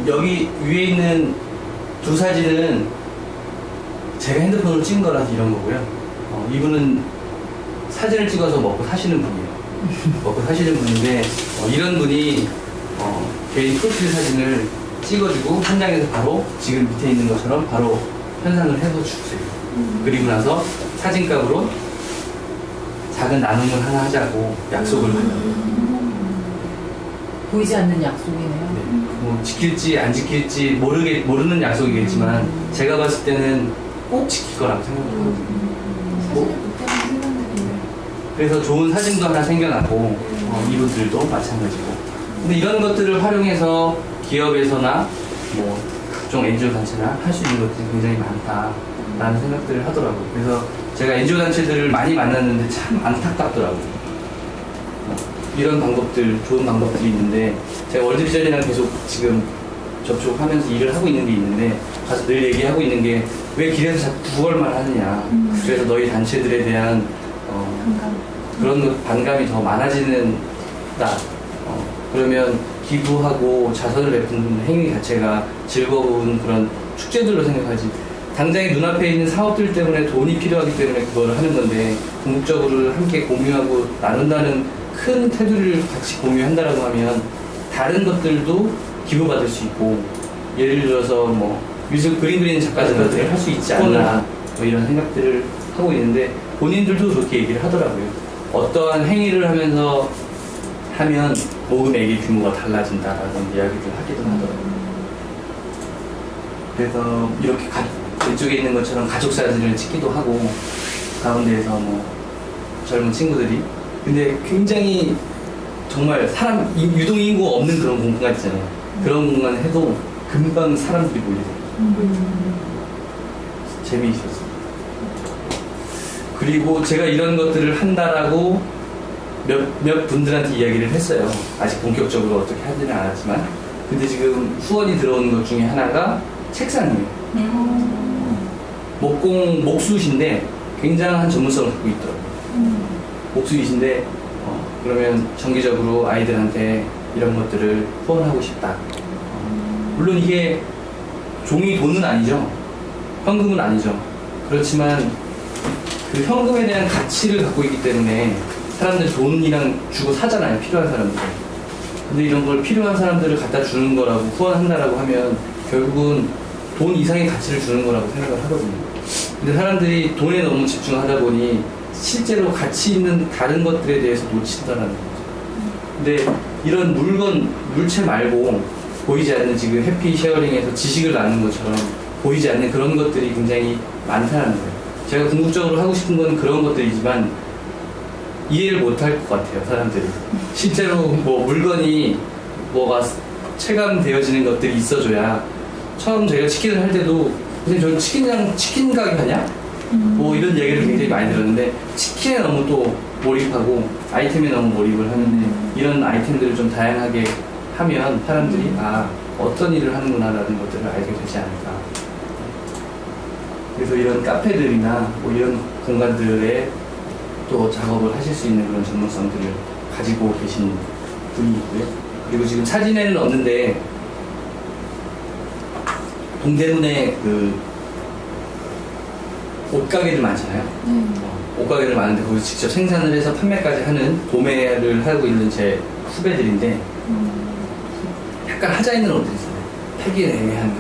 여기 위에 있는 두 사진은 제가 핸드폰으로 찍은 거라서 이런 거고요. 이분은 사진을 찍어서 먹고 사시는 분이에요. 먹고 사시는 분인데 이런 분이 개인 프로필 사진을 찍어주고 현장에서 바로 지금 밑에 있는 것처럼 바로 현상을 해서 주세요. 그리고 나서 사진값으로 작은 나눔을 하나 하자고 약속을 하더라고요. 보이지 않는 약속이네요. 네. 뭐 지킬지 안 지킬지 모르는 약속이겠지만 제가 봤을 때는 꼭 지킬 거라고 생각하거든요. 사진을 못 하는 생각들이 그래서 좋은 사진도 하나 생겨나고 이분들도 마찬가지고. 근데 이런 것들을 활용해서 기업에서나 뭐 각종 NGO 단체나 할 수 있는 것들이 굉장히 많다라는 생각들을 하더라고요. 그래서 제가 NGO 단체들을 많이 만났는데 참 안타깝더라고요. 이런 방법들, 좋은 방법들이 있는데 제가 월드비전이랑 계속 지금 접촉하면서 일을 하고 있는 게 있는데 가서 늘 얘기하고 있는 게 왜 길에서 자꾸 구걸만 하느냐. 그래서 너희 단체들에 대한 그런 반감이 더 많아지는다. 그러면 기부하고 자선을 베푸는 행위 자체가 즐거운 그런 축제들로 생각하지. 당장에 눈앞에 있는 사업들 때문에 돈이 필요하기 때문에 그거를 하는 건데 궁극적으로 함께 공유하고 나눈다는 큰 테두리를 같이 공유한다라고 하면 다른 것들도 기부받을 수 있고 예를 들어서 뭐 미술 그림 그리는 작가들한테 할 수 있지 않나 뭐 이런 생각들을 하고 있는데 본인들도 그렇게 얘기를 하더라고요. 어떠한 행위를 하면 모금액의 규모가 달라진다라는 이야기를 하기도 하더라고요. 그래서 이렇게 왼쪽에 있는 것처럼 가족 사진을 찍기도 하고 가운데에서 뭐 젊은 친구들이 근데 굉장히 정말 사람 유동인구 없는 그런 공간 있잖아요. 그런 공간 해도 금방 사람들이 몰리더라고요. 재미있었어요. 그리고 제가 이런 것들을 한다라고 몇 분들한테 이야기를 했어요. 아직 본격적으로 어떻게 하지는 않았지만 근데 지금 후원이 들어오는 것 중에 하나가 책상이에요. 목수신데 굉장한 전문성을 갖고 있더라고요. 목수이신데 그러면 정기적으로 아이들한테 이런 것들을 후원하고 싶다. 물론 이게 종이 돈은 아니죠. 현금은 아니죠. 그렇지만 그 현금에 대한 가치를 갖고 있기 때문에 사람들 돈이랑 주고 사잖아요. 필요한 사람들. 근데 이런 걸 필요한 사람들을 갖다 주는 거라고 후원한다라고 하면 결국은 돈 이상의 가치를 주는 거라고 생각을 하거든요. 근데 사람들이 돈에 너무 집중하다 보니 실제로 가치 있는 다른 것들에 대해서 놓친다라는 거죠. 근데 이런 물체 말고 보이지 않는 지금 해피 쉐어링에서 지식을 나누는 것처럼 보이지 않는 그런 것들이 굉장히 많다는 거예요. 제가 궁극적으로 하고 싶은 건 그런 것들이지만 이해를 못할 것 같아요, 사람들이. 실제로 뭐 물건이 뭐가 체감되어지는 것들이 있어줘야 처음 제가 치킨을 할 때도 선생님 저 치킨 가게 하냐? 뭐 이런 얘기를 굉장히 많이 들었는데 치킨에 너무 또 몰입하고 아이템에 너무 몰입을 하는데 이런 아이템들을 좀 다양하게 하면 사람들이 어떤 일을 하는구나라는 것들을 알게 되지 않을까. 그래서 이런 카페들이나 뭐 이런 공간들에 또 작업을 하실 수 있는 그런 전문성들을 가지고 계신 분이 있고요. 그리고 지금 사진에는 없는데 동대문에 그 옷가게들 많잖아요. 옷가게들 많은데 거기서 직접 생산을 해서 판매까지 하는 도매를 하고 있는 제 후배들인데 약간 하자 있는 옷들 있어요. 패기에 애매한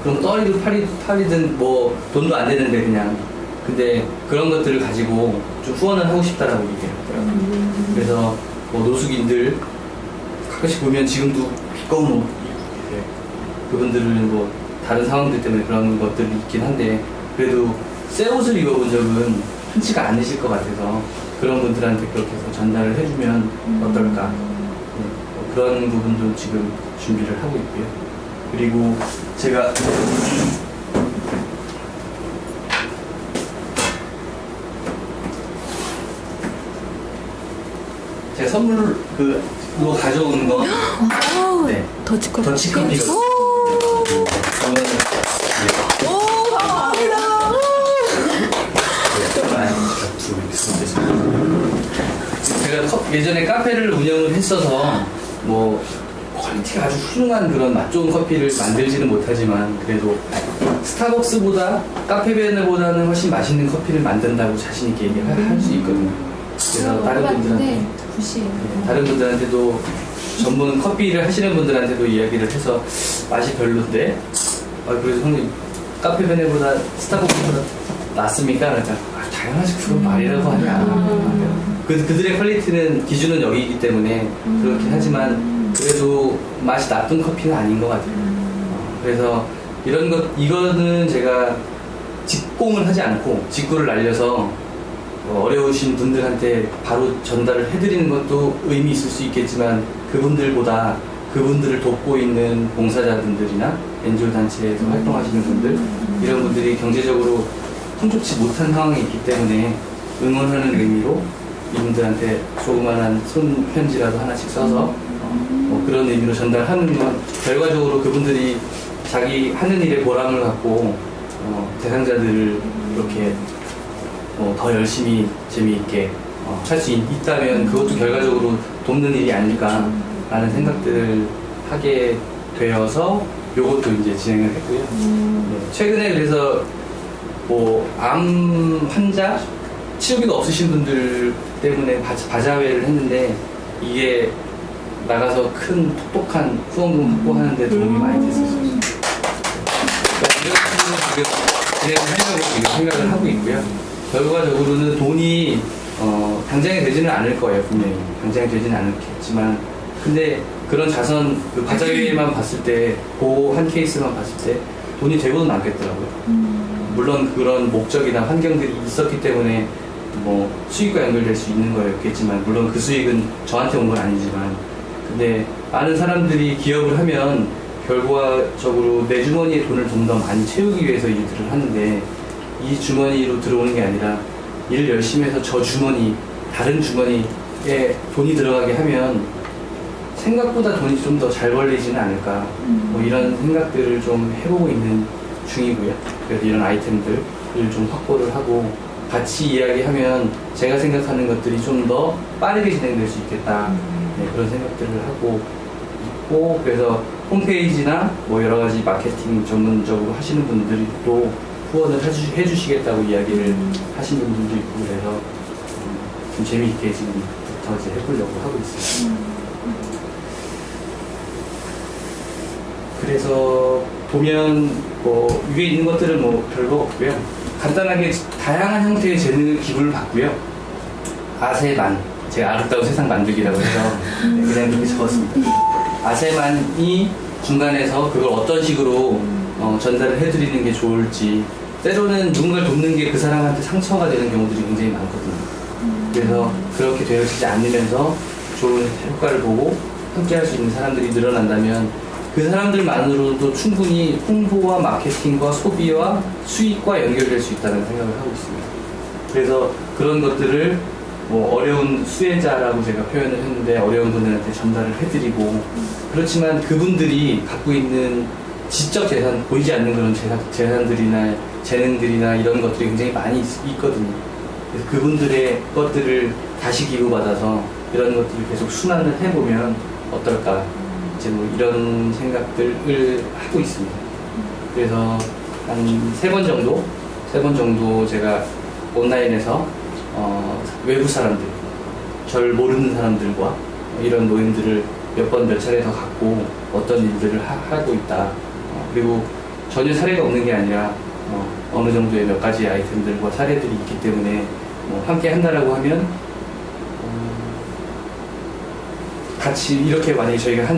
그런 떠리도 팔이든 뭐 돈도 안 되는데 그냥 근데 그런 것들을 가지고 좀 후원을 하고 싶다라고 얘기를 하더라고요. 그래서 뭐 노숙인들 가끔씩 보면 지금도 두꺼운 옷 입고 계세요. 그분들은 뭐 다른 상황들 때문에 그런 것들이 있긴 한데 그래도 새 옷을 입어본 적은 흔치가 않으실 것 같아서 그런 분들한테 그렇게 해서 전달을 해주면 어떨까. 뭐 그런 부분도 지금 준비를 하고 있고요. 그리고 제가 선물 그거 가져오는 거 네. 더치커피가 제가 예전에 카페를 운영을 했어서 뭐 퀄리티가 아주 훌륭한 그런 맛 좋은 커피를 만들지는 못하지만 그래도 스타벅스보다 카페베네보다는 훨씬 맛있는 커피를 만든다고 자신 있게 얘기할 수 있거든요. 그래서 다른 분들한테도 전문 커피를 하시는 분들한테도 이야기를 해서 맛이 별론데 그래서 형님 카페베네보다 스타벅스보다 낫습니까? 그러니까 당연하지 그건 말이라고 하냐. 그들의 퀄리티는 기준은 여기이기 때문에 그렇긴 하지만 그래도 맛이 나쁜 커피는 아닌 것 같아요. 그래서 이거는 제가 직공을 하지 않고 직구를 날려서 어려우신 분들한테 바로 전달을 해드리는 것도 의미 있을 수 있겠지만 그분들보다 그분들을 돕고 있는 봉사자분들이나 NGO 단체에서 활동하시는 분들 이런 분들이 경제적으로 풍족치 못한 상황이 있기 때문에 응원하는 의미로 이분들한테 조그만한 손편지라도 하나씩 써서 그런 의미로 전달하는 건 결과적으로 그분들이 자기 하는 일에 보람을 갖고 대상자들을 이렇게 더 열심히 재미있게 할 수 있다면 그것도 결과적으로 돕는 일이 아닐까라는 생각들을 하게 되어서 요것도 이제 진행을 했고요. 최근에 그래서 암 환자 치료비가 없으신 분들 때문에 바자회를 했는데 이게 나가서 큰 톡톡한 후원금 확보하는 데 도움이 많이 됐었어요. 이런 식으로 지금 진행을 하려고 지금 생각을 하고 있고요. 결과적으로는 돈이 당장에 되지는 않을 거예요. 분명히 당장에 되지는 않겠지만 근데 그런 자선 그 바자회만 봤을 때 그 한 케이스만 봤을 때 돈이 되고는 않겠더라고요. 물론 그런 목적이나 환경들이 있었기 때문에 수익과 연결될 수 있는 거였겠지만 물론 그 수익은 저한테 온 건 아니지만 근데 많은 사람들이 기업을 하면 결과적으로 내 주머니에 돈을 좀 더 많이 채우기 위해서 일들을 하는데 이 주머니로 들어오는 게 아니라 일을 열심히 해서 저 주머니 다른 주머니에 돈이 들어가게 하면 생각보다 돈이 좀 더 잘 벌리지는 않을까 이런 생각들을 좀 해보고 있는 중이고요. 그래서 이런 아이템들을 좀 확보를 하고 같이 이야기하면 제가 생각하는 것들이 좀 더 빠르게 진행될 수 있겠다. 그런 생각들을 하고 있고 그래서 홈페이지나 여러 가지 마케팅 전문적으로 하시는 분들이 또 후원을 해주시겠다고 이야기를 하시는 분들도 있고 그래서 좀 재미있게 지금부터 이제 해보려고 하고 있습니다. 그래서 보면 위에 있는 것들은 별거 없고요. 간단하게 다양한 형태의 재능 기부를 받고요. 아세만 제가 아름다운 세상 만들기라고 해서 그냥 그렇게 적었습니다. 아세만이 중간에서 그걸 어떤 식으로 전달을 해드리는 게 좋을지 때로는 누군가를 돕는 게 그 사람한테 상처가 되는 경우들이 굉장히 많거든요. 그래서 그렇게 되어지지 않으면서 좋은 효과를 보고 함께 할 수 있는 사람들이 늘어난다면 그 사람들만으로도 충분히 홍보와 마케팅과 소비와 수익과 연결될 수 있다는 생각을 하고 있습니다. 그래서 그런 것들을 어려운 수혜자라고 제가 표현을 했는데 어려운 분들한테 전달을 해드리고 그렇지만 그분들이 갖고 있는 지적 재산, 보이지 않는 그런 재산들이나 재능들이나 이런 것들이 굉장히 많이 있거든요. 그래서 그분들의 것들을 다시 기부받아서 이런 것들을 계속 순환을 해보면 어떨까 이제 이런 생각들을 하고 있습니다. 그래서 한 3번 정도 제가 온라인에서 외부 사람들, 절 모르는 사람들과 이런 모임들을 몇 차례 더 갖고 어떤 일들을 하고 있다. 그리고 전혀 사례가 없는 게 아니라 어느 정도의 몇 가지 아이템들과 사례들이 있기 때문에 함께 한다라고 하면 같이 이렇게 만약에 저희가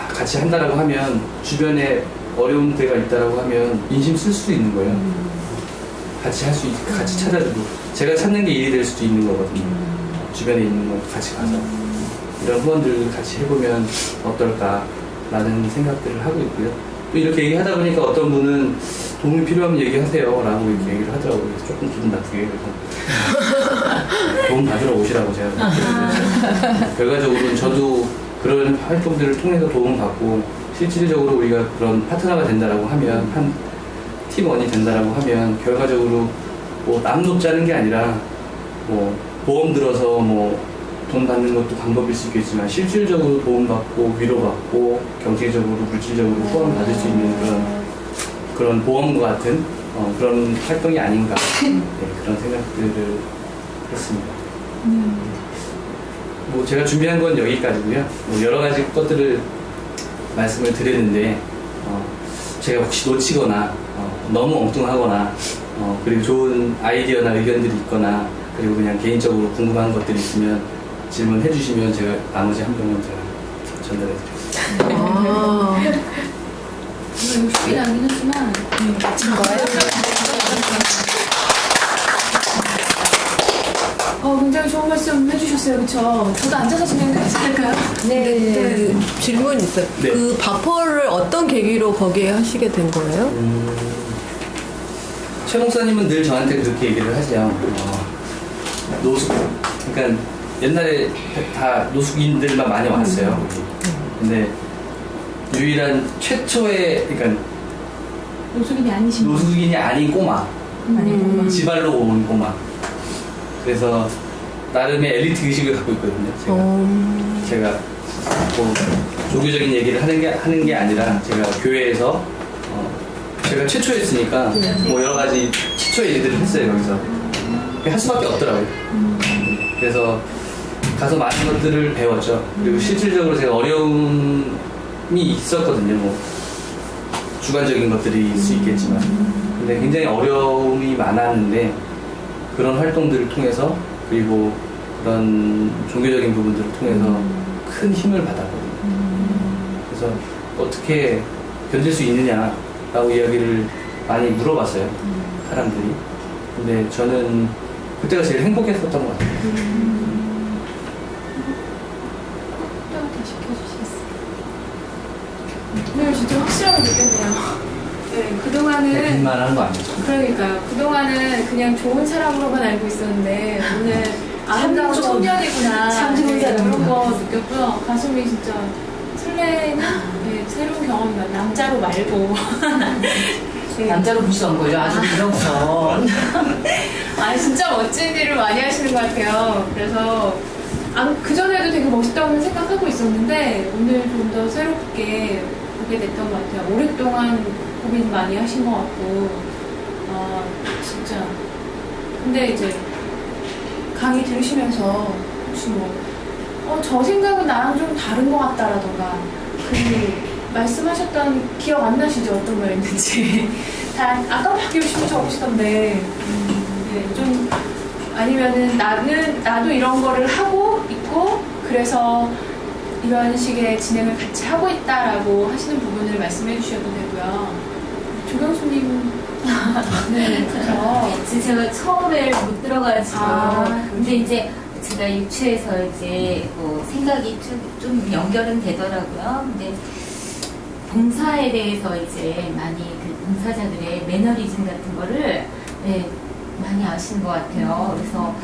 같이 한다라고 하면 주변에 어려운 데가 있다라고 하면 인심 쓸 수도 있는 거예요. 같이 같이 찾아주고 제가 찾는 게 일이 될 수도 있는 거거든요. 주변에 있는 거 같이 가서 이런 후원들을 같이 해보면 어떨까라는 생각들을 하고 있고요. 또 이렇게 얘기하다 보니까 어떤 분은 도움이 필요하면 얘기하세요 라고 이렇게 얘기를 하더라고요. 그래서 조금 기분 나쁘게 그래서 도움 받으러 오시라고 제가 결과적으로는 저도 그런 활동들을 통해서 도움을 받고 실질적으로 우리가 그런 파트너가 된다라고 하면 한 팀원이 된다라고 하면 결과적으로 남 돕자는 게 아니라 보험 들어서 돈 받는 것도 방법일 수 있겠지만 실질적으로 도움받고 위로받고 경제적으로 물질적으로 후원을 받을 수 있는 그런 보험과 같은 그런 활동이 아닌가 네, 그런 생각들을 했습니다. 뭐 제가 준비한 건 여기까지고요. 뭐 여러 가지 것들을 말씀을 드렸는데 제가 혹시 놓치거나 너무 엉뚱하거나 그리고 좋은 아이디어나 의견들이 있거나 그리고 그냥 개인적으로 궁금한 것들이 있으면 질문해 주시면 제가 나머지 한 병은 제가 전달해 드리겠습니다. 저는 60이 남긴 했지만 마친 거예요? 굉장히 좋은 말씀 해주셨어요. 그쵸? 저도 앉아서 진행해도 괜찮을까요? 네. 질문 있어요. 네. 그 바퍼를 어떤 계기로 거기에 하시게 된 거예요? 최 목사님은 늘 저한테 그렇게 얘기를 하세요. 노숙. 그러니까 옛날에 다 노숙인들만 많이 왔어요. 근데 유일한 최초의 그러니까 노숙인이 아니신 분. 노숙인이 아닌 꼬마. 지발로 온 꼬마. 그래서 나름의 엘리트 의식을 갖고 있거든요. 제가 뭐 종교적인 얘기를 하는 게 아니라 제가 교회에서 제가 최초였으니까 뭐 여러 가지 최초의 일들을 했어요. 거기서 할 수밖에 없더라고요. 그래서 가서 많은 것들을 배웠죠. 그리고 실질적으로 제가 어려움이 있었거든요. 뭐 주관적인 것들이 있을 수 있겠지만 근데 굉장히 어려움이 많았는데 그런 활동들을 통해서 그리고 그런 종교적인 부분들을 통해서 큰 힘을 받았거든요. 그래서 어떻게 견딜 수 있느냐라고 이야기를 많이 물어봤어요. 사람들이. 근데 저는 그때가 제일 행복했었던 것 같아요. 네, 진짜 확실하게 느꼈네요. 네, 그동안은 빈말 하는 거 아니죠? 그러니까요. 그동안은 그냥 좋은 사람으로만 알고 있었는데 오늘 아름다운 청년이구나. 참 좋은 네, 사람이구나. 그런 거 느꼈고요. 가슴이 진짜 설레는 네, 새로운 경험이다. 남자로 말고. 네. 남자로 보시던 거죠. 아주 부러워서. 아니 진짜 멋진 일을 많이 하시는 것 같아요. 그래서 그전에도 되게 멋있다고 생각하고 있었는데 오늘 좀 더 새롭게 보게 됐던 것 같아요. 오랫동안 고민 많이 하신 것 같고 진짜 근데 이제 강의 들으시면서 혹시 저 생각은 나랑 좀 다른 것 같다라던가 그 말씀하셨던 기억 안 나시죠? 어떤 거였는지 다 아까밖에 열심히 적으시던데 네, 좀 아니면은 나도 이런 거를 하고 있고 그래서 이런 식의 진행을 같이 하고 있다라고 하시는 부분을 말씀해 주셔도 되고요. 조경수님 네, 그렇죠. 제가 처음에 못 들어가지고 근데 이제 제가 유치해서 이제 뭐 생각이 좀 연결은 되더라고요. 근데 봉사에 대해서 이제 많이 그 봉사자들의 매너리즘 같은 거를 네, 많이 아시는 것 같아요. 그래서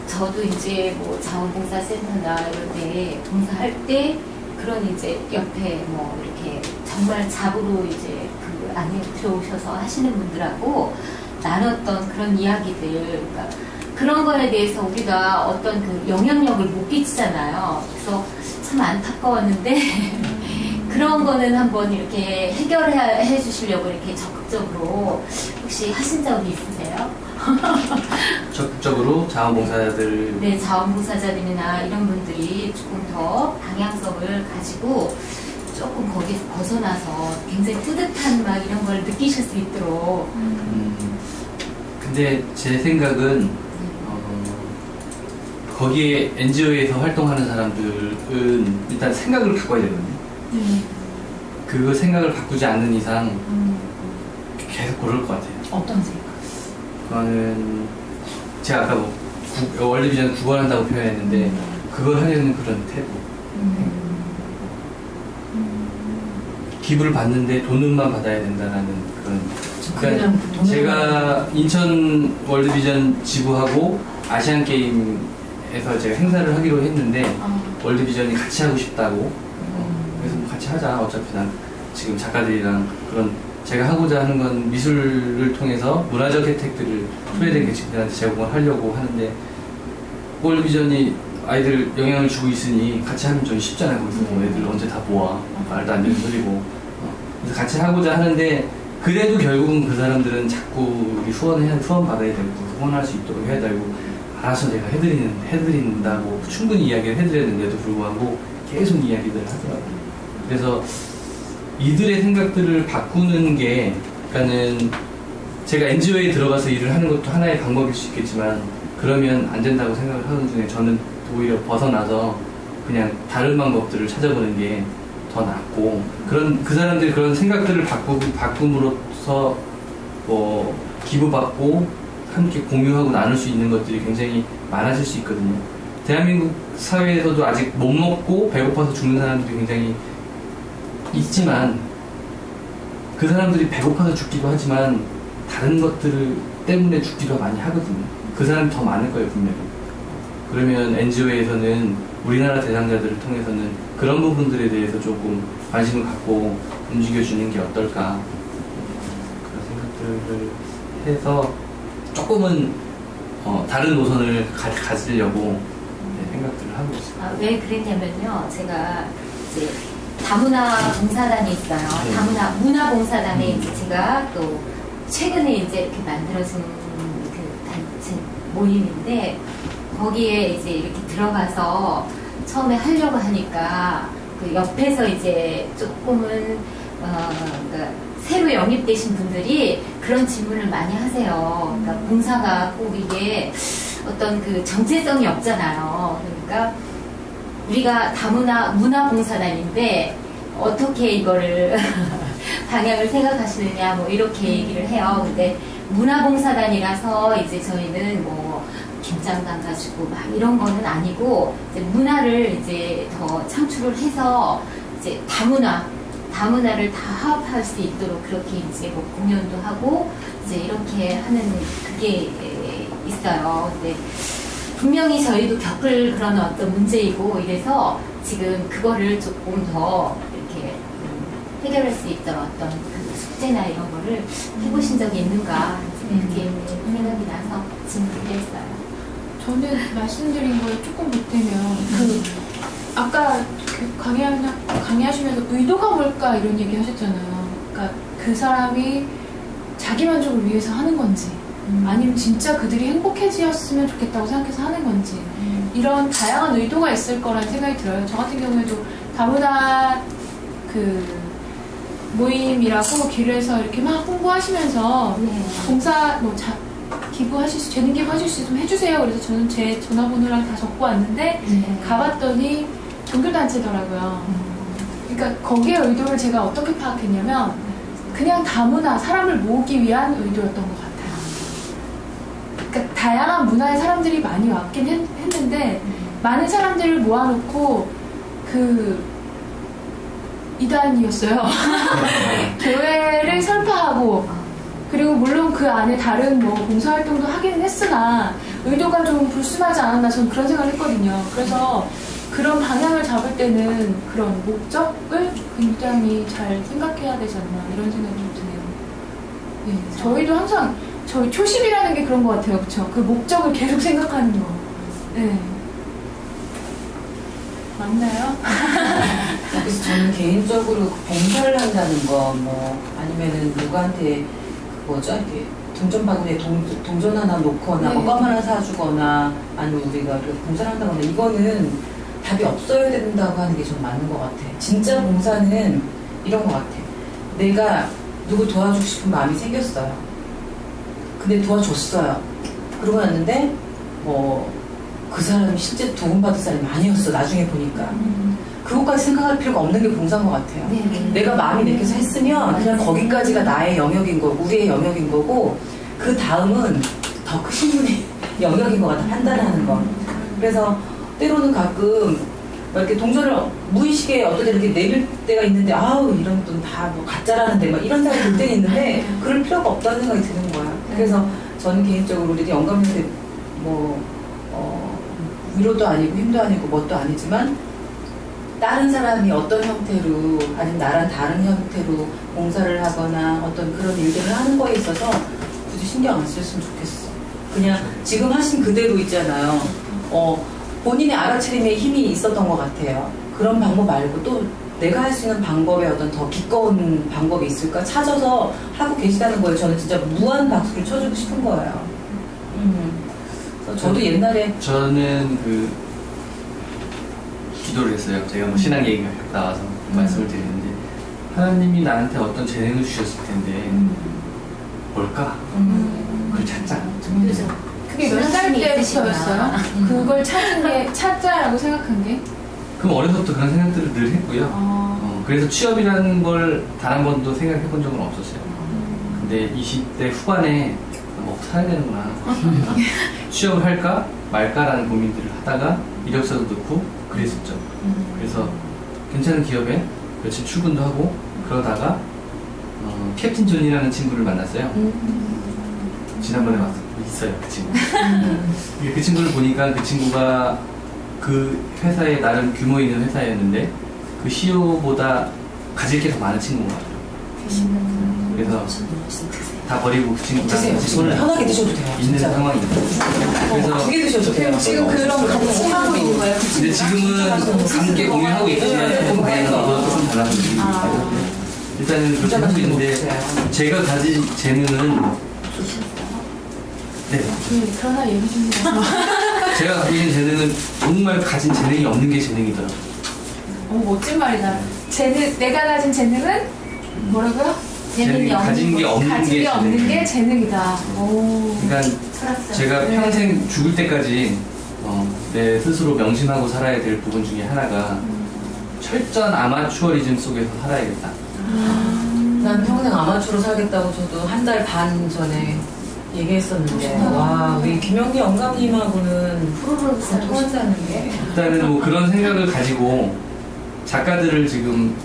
저도 이제 뭐 자원봉사센터나 이런 데 봉사할 때 그런 이제 옆에 뭐 이렇게 정말 잡으로 이제 그 안에 들어오셔서 하시는 분들하고 나눴던 그런 이야기들, 그러니까 그런 거에 대해서 우리가 어떤 그 영향력을 못 끼치잖아요. 그래서 참 안타까웠는데 그런 거는 한번 이렇게 해결해 주시려고 이렇게 적극적으로 혹시 하신 적이 있으세요? 적극적으로 자원봉사자들 네, 자원봉사자들이나 이런 분들이 조금 더 방향성을 가지고 조금 거기서 벗어나서 굉장히 뿌듯한 막 이런 걸 느끼실 수 있도록. 근데 제 생각은 거기에 NGO에서 활동하는 사람들은 일단 생각을 바꿔야 되거든요. 그 생각을 바꾸지 않는 이상 계속 그럴 것 같아요. 어떤 생각? 그거는 제가 아까 뭐 월드비전 구걸한다고 표현했는데 그걸 하려는 그런 태도. 기부를 받는데 돈만 받아야 된다라는 그런. 그러니까 제가 인천 월드비전 지부하고 아시안 게임에서 제가 행사를 하기로 했는데 월드비전이 같이 하고 싶다고. 그래서 뭐 같이 하자. 어차피 난 지금 작가들이랑 그런 제가 하고자 하는 건 미술을 통해서 문화적 혜택들을 소외된 계층들한테 제공을 하려고 하는데 월드비전이 아이들 영향을 주고 있으니 같이 하면 좀 쉽잖아요. 거기서 뭐 애들 언제 다 모아 말도 안 되는 소리고 그래서 같이 하고자 하는데 그래도 결국은 그 사람들은 자꾸 우리 후원 받아야 되고 후원할 수 있도록 해야 되고 알아서 제가 해드린다고 충분히 이야기를 해드렸는데도 불구하고 계속 이야기들을 하더라고요. 그래서 이들의 생각들을 바꾸는 게, 그러니까는 제가 NGO에 들어가서 일을 하는 것도 하나의 방법일 수 있겠지만 그러면 안 된다고 생각을 하는 중에 저는 오히려 벗어나서 그냥 다른 방법들을 찾아보는 게 더 낫고, 그 사람들이 그런 생각들을 바꿈으로써 뭐 기부받고 함께 공유하고 나눌 수 있는 것들이 굉장히 많아질 수 있거든요. 대한민국 사회에서도 아직 못 먹고 배고파서 죽는 사람들이 굉장히 있지만, 그 사람들이 배고파서 죽기도 하지만 다른 것들 때문에 죽기도 많이 하거든요. 그 사람이 더 많을 거예요, 분명히. 그러면 NGO에서는 우리나라 대상자들을 통해서는 그런 부분들에 대해서 조금 관심을 갖고 움직여주는 게 어떨까, 그런 생각들을 해서 조금은 다른 노선을 가지려고 생각들을 하고 있습니다. 왜 그랬냐면요, 제가 이제 다문화 봉사단이 있어요. 네. 다문화 문화봉사단에 이제 제가 또 최근에 이제 이렇게 만들어진 그 단체 모임인데, 거기에 이제 이렇게 들어가서 처음에 하려고 하니까 그 옆에서 이제 조금은 그러니까 새로 영입되신 분들이 그런 질문을 많이 하세요. 그러니까 봉사가 꼭 이게 어떤 그 정체성이 없잖아요. 그러니까 우리가 다문화 문화봉사단인데 어떻게 이거를 방향을 생각하시느냐 뭐 이렇게 얘기를 해요. 근데 문화봉사단이라서 이제 저희는 뭐 김장단 가지고 막 이런 거는 아니고, 이제 문화를 이제 더 창출을 해서 이제 다문화를 다 화합할 수 있도록 그렇게 이제 뭐 공연도 하고 이제 이렇게 하는 그게 있어요. 근데 분명히 저희도 겪을 그런 어떤 문제이고, 이래서 지금 그거를 조금 더 이렇게 해결할 수 있도록 어떤 그 숙제나 이런 거를 해보신 적이 있는가, 그게 생각이 나서 지금 그랬어요. 저는 말씀드린 걸 조금 보태면 아까 강의하시면서 의도가 뭘까 이런 얘기 하셨잖아요. 그러니까 그 사람이 자기 만족을 위해서 하는 건지 아니면 진짜 그들이 행복해지었으면 좋겠다고 생각해서 하는 건지 이런 다양한 의도가 있을 거라는 생각이 들어요. 저 같은 경우에도 다문화 그 모임이라고 길에서 이렇게 막 홍보하시면서 봉사 기부하실 수, 재능 기부하실 수 있으면 해주세요. 그래서 저는 제 전화번호랑 다 적고 왔는데 가봤더니 종교단체더라고요. 그러니까 거기에 의도를 제가 어떻게 파악했냐면 그냥 다문화, 사람을 모으기 위한 의도였던 것 같아요. 그러니까 다양한 문화의 사람들이 많이 왔긴 했는데 많은 사람들을 모아놓고 그 이단이었어요. 교회를 설파하고, 그리고 물론 그 안에 다른 뭐 봉사활동도 하기는 했으나 의도가 좀 불순하지 않았나, 저는 그런 생각을 했거든요. 그래서 그런 방향을 잡을 때는 그런 목적을 굉장히 잘 생각해야 되지 않나 이런 생각이 좀 드네요. 네, 저희도 항상 저희 초심이라는 게 그런 것 같아요. 그렇죠? 그 목적을 계속 생각하는 거. 네. 맞나요? 그래서 저는 개인적으로 봉사를 한다는 거, 뭐 아니면은 누구한테 뭐죠? 이렇게 동전 바구니에 동전 하나 놓거나 뭐 껌 하나 사주거나, 아니면 우리가 봉사를 한다거나, 이거는 답이 없어야 된다고 하는 게 좀 맞는 것 같아. 진짜 봉사는 이런 것 같아. 내가 누구 도와주고 싶은 마음이 생겼어요. 근데 도와줬어요. 그러고 났는데 그 사람이 실제 도움받을 사람이 아니었어. 나중에 보니까. 그것까지 생각할 필요가 없는 게 봉사인 것 같아요. 내가 마음이 내켜서 했으면 그냥 거기까지가 나의 영역인 거고, 우리의 영역인 거고, 그 다음은 더 크신 분의 영역인 것 같아, 판단하는 거. 그래서 때로는 가끔 이렇게 동전을 무의식에 어떤 데 이렇게 내릴 때가 있는데, 아우 이런 돈 다 뭐 가짜라는데 막 이런 생각이 들 때는 있는데 그럴 필요가 없다는 생각이 드는 거야. 그래서 저는 개인적으로 우리 영감한테 위로도 아니고 힘도 아니고 뭣도 아니지만, 다른 사람이 어떤 형태로 아니면 나랑 다른 형태로 봉사를 하거나 어떤 그런 일들을 하는 거에 있어서 굳이 신경 안 쓰셨으면 좋겠어. 그냥 지금 하신 그대로 있잖아요. 본인의 알아차림에 힘이 있었던 것 같아요. 그런 방법 말고 또 내가 할 수 있는 방법에 어떤 더 기꺼운 방법이 있을까 찾아서 하고 계시다는 거예요. 저는 진짜 무한 박수를 쳐주고 싶은 거예요. 그래서 저도 옛날에 저는 기도를 했어요. 제가 뭐 신앙 얘기가 나와서 말씀을 드리는데 하나님이 나한테 어떤 재능을 주셨을 텐데 뭘까? 그걸 찾자. 그게 몇 살 때부터였어요? 그걸 찾자라고 생각한 게? 그럼 어려서부터 그런 생각들을 늘 했고요. 그래서 취업이라는 걸 단 한 번도 생각해 본 적은 없었어요. 근데 20대 후반에 먹고 살아야 되는구나. 취업을 할까 말까라는 고민들을 하다가 이력서도 넣고 그랬었죠. 그래서 괜찮은 기업에 며칠 출근도 하고 그러다가 캡틴 존이라는 친구를 만났어요. 지난번에 있어요, 그 친구. 그 친구를 보니까 그 친구가 그 회사에 나름 규모 있는 회사였는데 그 CEO보다 가질 게 더 많은 친구인 것 같아요. 그래서 다 버리고 그 친구랑 오늘 편하게 드셔도 돼요. 있는 진짜. 상황입니다. 그래서 크게 드셔도 돼요. 지금 그런 같이 하고 있는 거예요? 근데 지금은 함께 공유하고 있지만 조금 방향은 조금 달라서 일단은 그렇게 하고 있는데 제가 가진 재능은 네. 그러나 얘기 좀 해서. 제가 가진 재능은 정말 가진 재능이 없는 게 재능이더라고요. 멋진 말이다. 내가 가진 재능은 뭐라고요? 재능이 가진 게 없는 게 재능이다. 오. 그러니까 제가 평생 죽을 때까지 내 스스로 명심하고 살아야 될 부분 중에 하나가 철저한 아마추어리즘 속에서 살아야겠다. 난 평생 아마추어로 살겠다고 저도 한 달 반 전에 얘기했었는데 와 우리 김영기 영감님하고는 프로를 통한다는 게 일단은 뭐 그런 생각을 가지고 작가들을 지금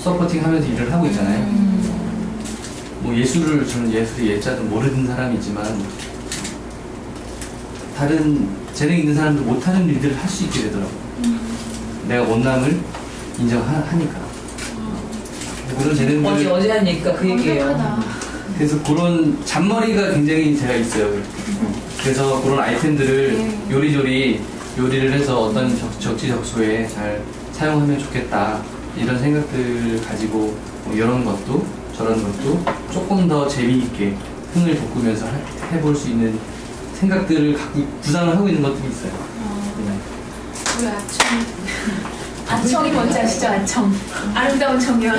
서포팅하면서 일을 하고 있잖아요. 뭐 저는 예술이 예자도 모르는 사람이지만 다른 재능 있는 사람들 못하는 일들을 할 수 있게 되더라고요. 내가 못남을 인정하니까. 그런 재능들 어제 한 얘기가 그 얘기예요. 그래서 그런 잔머리가 굉장히 제가 있어요. 그래서 그런 아이템들을 요리조리 요리를 해서 어떤 적지적소에 잘 사용하면 좋겠다 이런 생각들을 가지고 뭐 이런 것도 저런 것도 조금 더 재미있게 흥을 돋구면서 해볼 수 있는 생각들을 갖고 구상을 하고 있는 것들이 있어요. 우리 아청이 뭔지 아시죠? 아청. 아름다운 청년.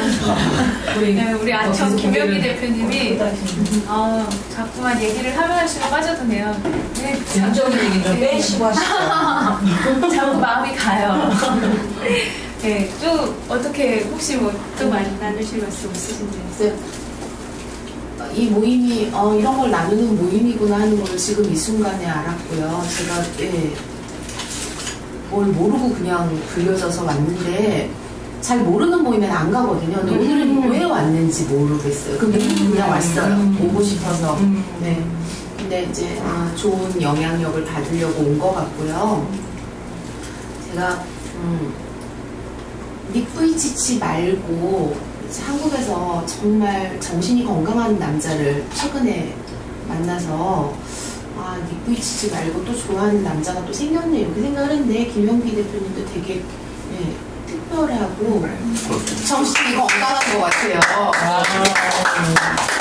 우리 아청 김영기 대표님이 자꾸만 얘기를 하면 할수록 빠져드네요. 긍정적인 얘기 좀 빼시고 하시죠. 자꾸 마음이 가요. 네, 또 어떻게 혹시 뭐 또 많이 나누실 말씀 있으신지? 이 모임이 이런 걸 나누는 모임이구나 하는 걸 지금 이 순간에 알았고요. 제가 뭘 모르고 그냥 불려져서 왔는데 잘 모르는 모임엔 안 가거든요. 근데 오늘은 왜 왔는지 모르겠어요. 근데 그냥 왔어요. 보고 싶어서. 네. 근데 이제 좋은 영향력을 받으려고 온 것 같고요. 제가 닉 부이치치 말고 한국에서 정말 정신이 건강한 남자를 최근에 만나서 닉 부이치치 말고 또 좋아하는 남자가 또 생겼네 이렇게 생각을 했는데 김영기 대표님도 되게 특별하고 정신이 건강한 것 같아요.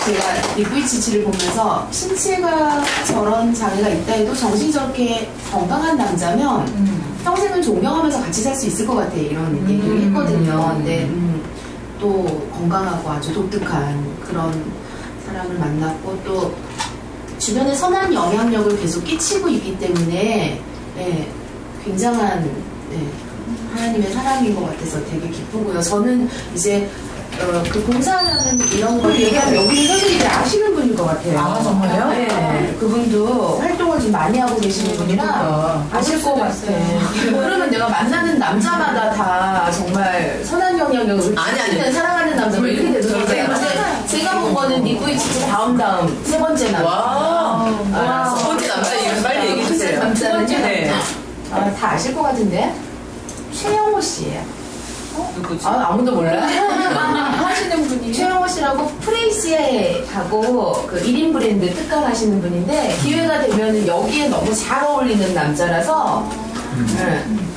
제가 닉 부이치치를 보면서 신체가 저런 장애가 있다 해도 정신이 저렇게 건강한 남자면 평생을 존경하면서 같이 살 수 있을 것 같아 이런 얘기를 했거든요. 근데 또 건강하고 아주 독특한 그런 사람을 만났고 또 주변에 선한 영향력을 계속 끼치고 있기 때문에 굉장한 하나님의 사랑인 것 같아서 되게 기쁘고요. 저는 이제 그 봉사하는 이런 걸 얘기하면 여기는 선생님이 이제 아시는 분일 것 같아요. 아 정말요? 네. 그분도 활동을 좀 많이 하고 계시는 분이라 아실 것 같아요. 그러면 내가 만나는 남자마다 다 정말 선한 영향력을 끼치는 사랑하는 남자가 이렇게 되더라고요. 근데 제가 본 거는 닉 부이치치 다음 세 번째 남자. 첫 번째 남자 이름 빨리 얘기해 주세요. 남자는요? 다 아실 것 같은데 최영호 씨예요. 누구지? 아무도 몰라요? 하시는 분이 최영호 씨라고 프레이시에하고 그 1인 브랜드 특강 하시는 분인데 기회가 되면은 여기에 너무 잘 어울리는 남자라서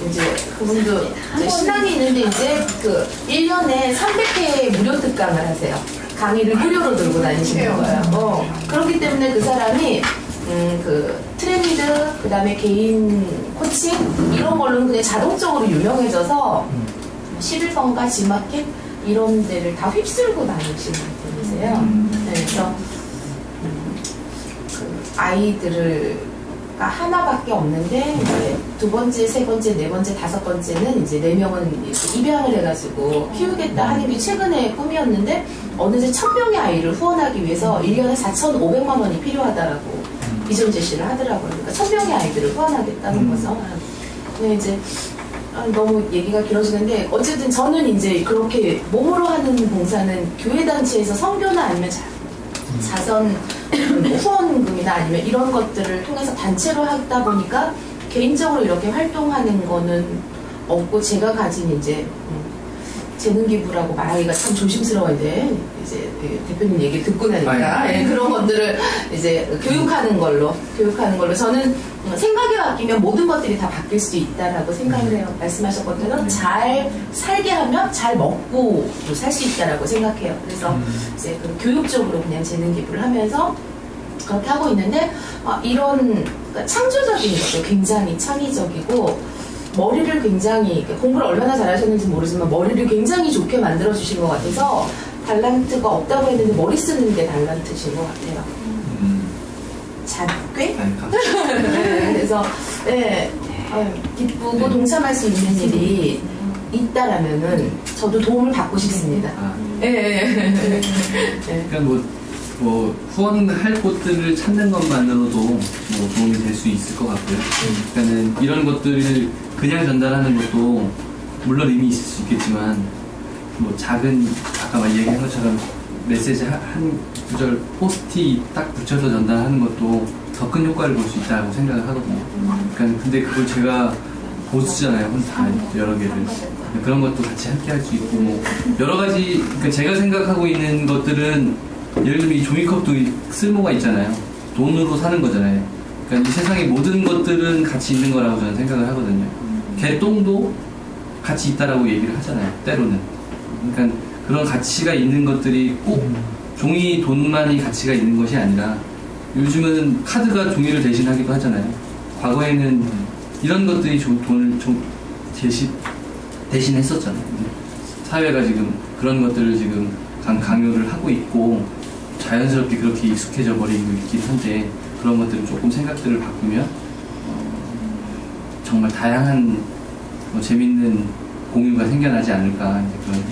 이제 그분도 이제 신앙이 있는데 이제 그 1년에 300회 무료 특강을 하세요. 강의를 무료로 들고 다니시는 거예요. 그렇기 때문에 그 사람이 그 트레이드, 그 다음에 개인 코칭 이런 걸로는 그냥 자동적으로 유명해져서 11번가 G마켓 이런 데를 다 휩쓸고 다니시는 분이세요. 네, 그래서 그 아이들을 하나밖에 없는데 이제 두 번째, 세 번째, 네 번째, 다섯 번째는 이제 네 명은 입양을 해가지고 키우겠다 하는 게 최근에 꿈이었는데 어느새 1000명의 아이를 후원하기 위해서 1년에 4,500만 원이 필요하다라고 비전 제시를 하더라고요. 그러니까 1000명의 아이들을 후원하겠다는 거죠. 근데 이제 너무 얘기가 길어지는데 어쨌든 저는 이제 그렇게 몸으로 하는 봉사는 교회 단체에서 선교나 아니면 자선 후원금이나 아니면 이런 것들을 통해서 단체로 하다 보니까 개인적으로 이렇게 활동하는 거는 없고 제가 가진 이제 재능 기부라고 말하기가 참 조심스러운데 이제 대표님 얘기 듣고 나니까 그런 것들을 이제 교육하는 걸로 저는 생각이 바뀌면 모든 것들이 다 바뀔 수 있다라고 생각을 해요. 말씀하셨던 것처럼 잘 살게 하면 잘 먹고 살 수 있다라고 생각해요. 그래서 이제 그 교육적으로 그냥 재능 기부를 하면서 그렇게 하고 있는데 이런 그러니까 창조적인 거죠. 굉장히 창의적이고 머리를 굉장히 공부를 얼마나 잘하셨는지 모르지만 머리를 굉장히 좋게 만들어 주신 것 같아서 달란트가 없다고 했는데 머리 쓰는 게 달란트신 것 같아요. 작게? 그래서 네, 기쁘고 동참할 수 있는 일이 있다라면은 저도 도움을 받고 싶습니다. 그러니까 뭐 후원할 곳들을 찾는 것만으로도 뭐 도움이 될 수 있을 것 같고요. 그러니까는 이런 것들을 그냥 전달하는 것도 물론 의미 있을 수 있겠지만 뭐 작은 아까 얘기한 것처럼 메시지 한 구절 포스트잇 딱 붙여서 전달하는 것도 더 큰 효과를 볼 수 있다고 생각을 하거든요. 그러니까 근데 그걸 제가 보수잖아요. 다 여러 개를 그런 것도 같이 함께 할 수 있고 뭐 여러 가지 그러니까 제가 생각하고 있는 것들은 예를 들면 이 종이컵도 쓸모가 있잖아요. 돈으로 사는 거잖아요. 그러니까 이 세상의 모든 것들은 가치 있는 거라고 저는 생각을 하거든요. 개똥도 가치 있다라고 얘기를 하잖아요. 때로는. 그러니까 그런 가치가 있는 것들이 꼭 종이 돈만이 가치가 있는 것이 아니라 요즘은 카드가 종이를 대신하기도 하잖아요. 과거에는 이런 것들이 돈을 대신했었잖아요. 사회가 지금 그런 것들을 지금 강요를 하고 있고 자연스럽게 그렇게 익숙해져 버리고 있긴 한데 그런 것들을 조금 생각들을 바꾸면 정말 다양한 재밌는 공유가 생겨나지 않을까 이제 그런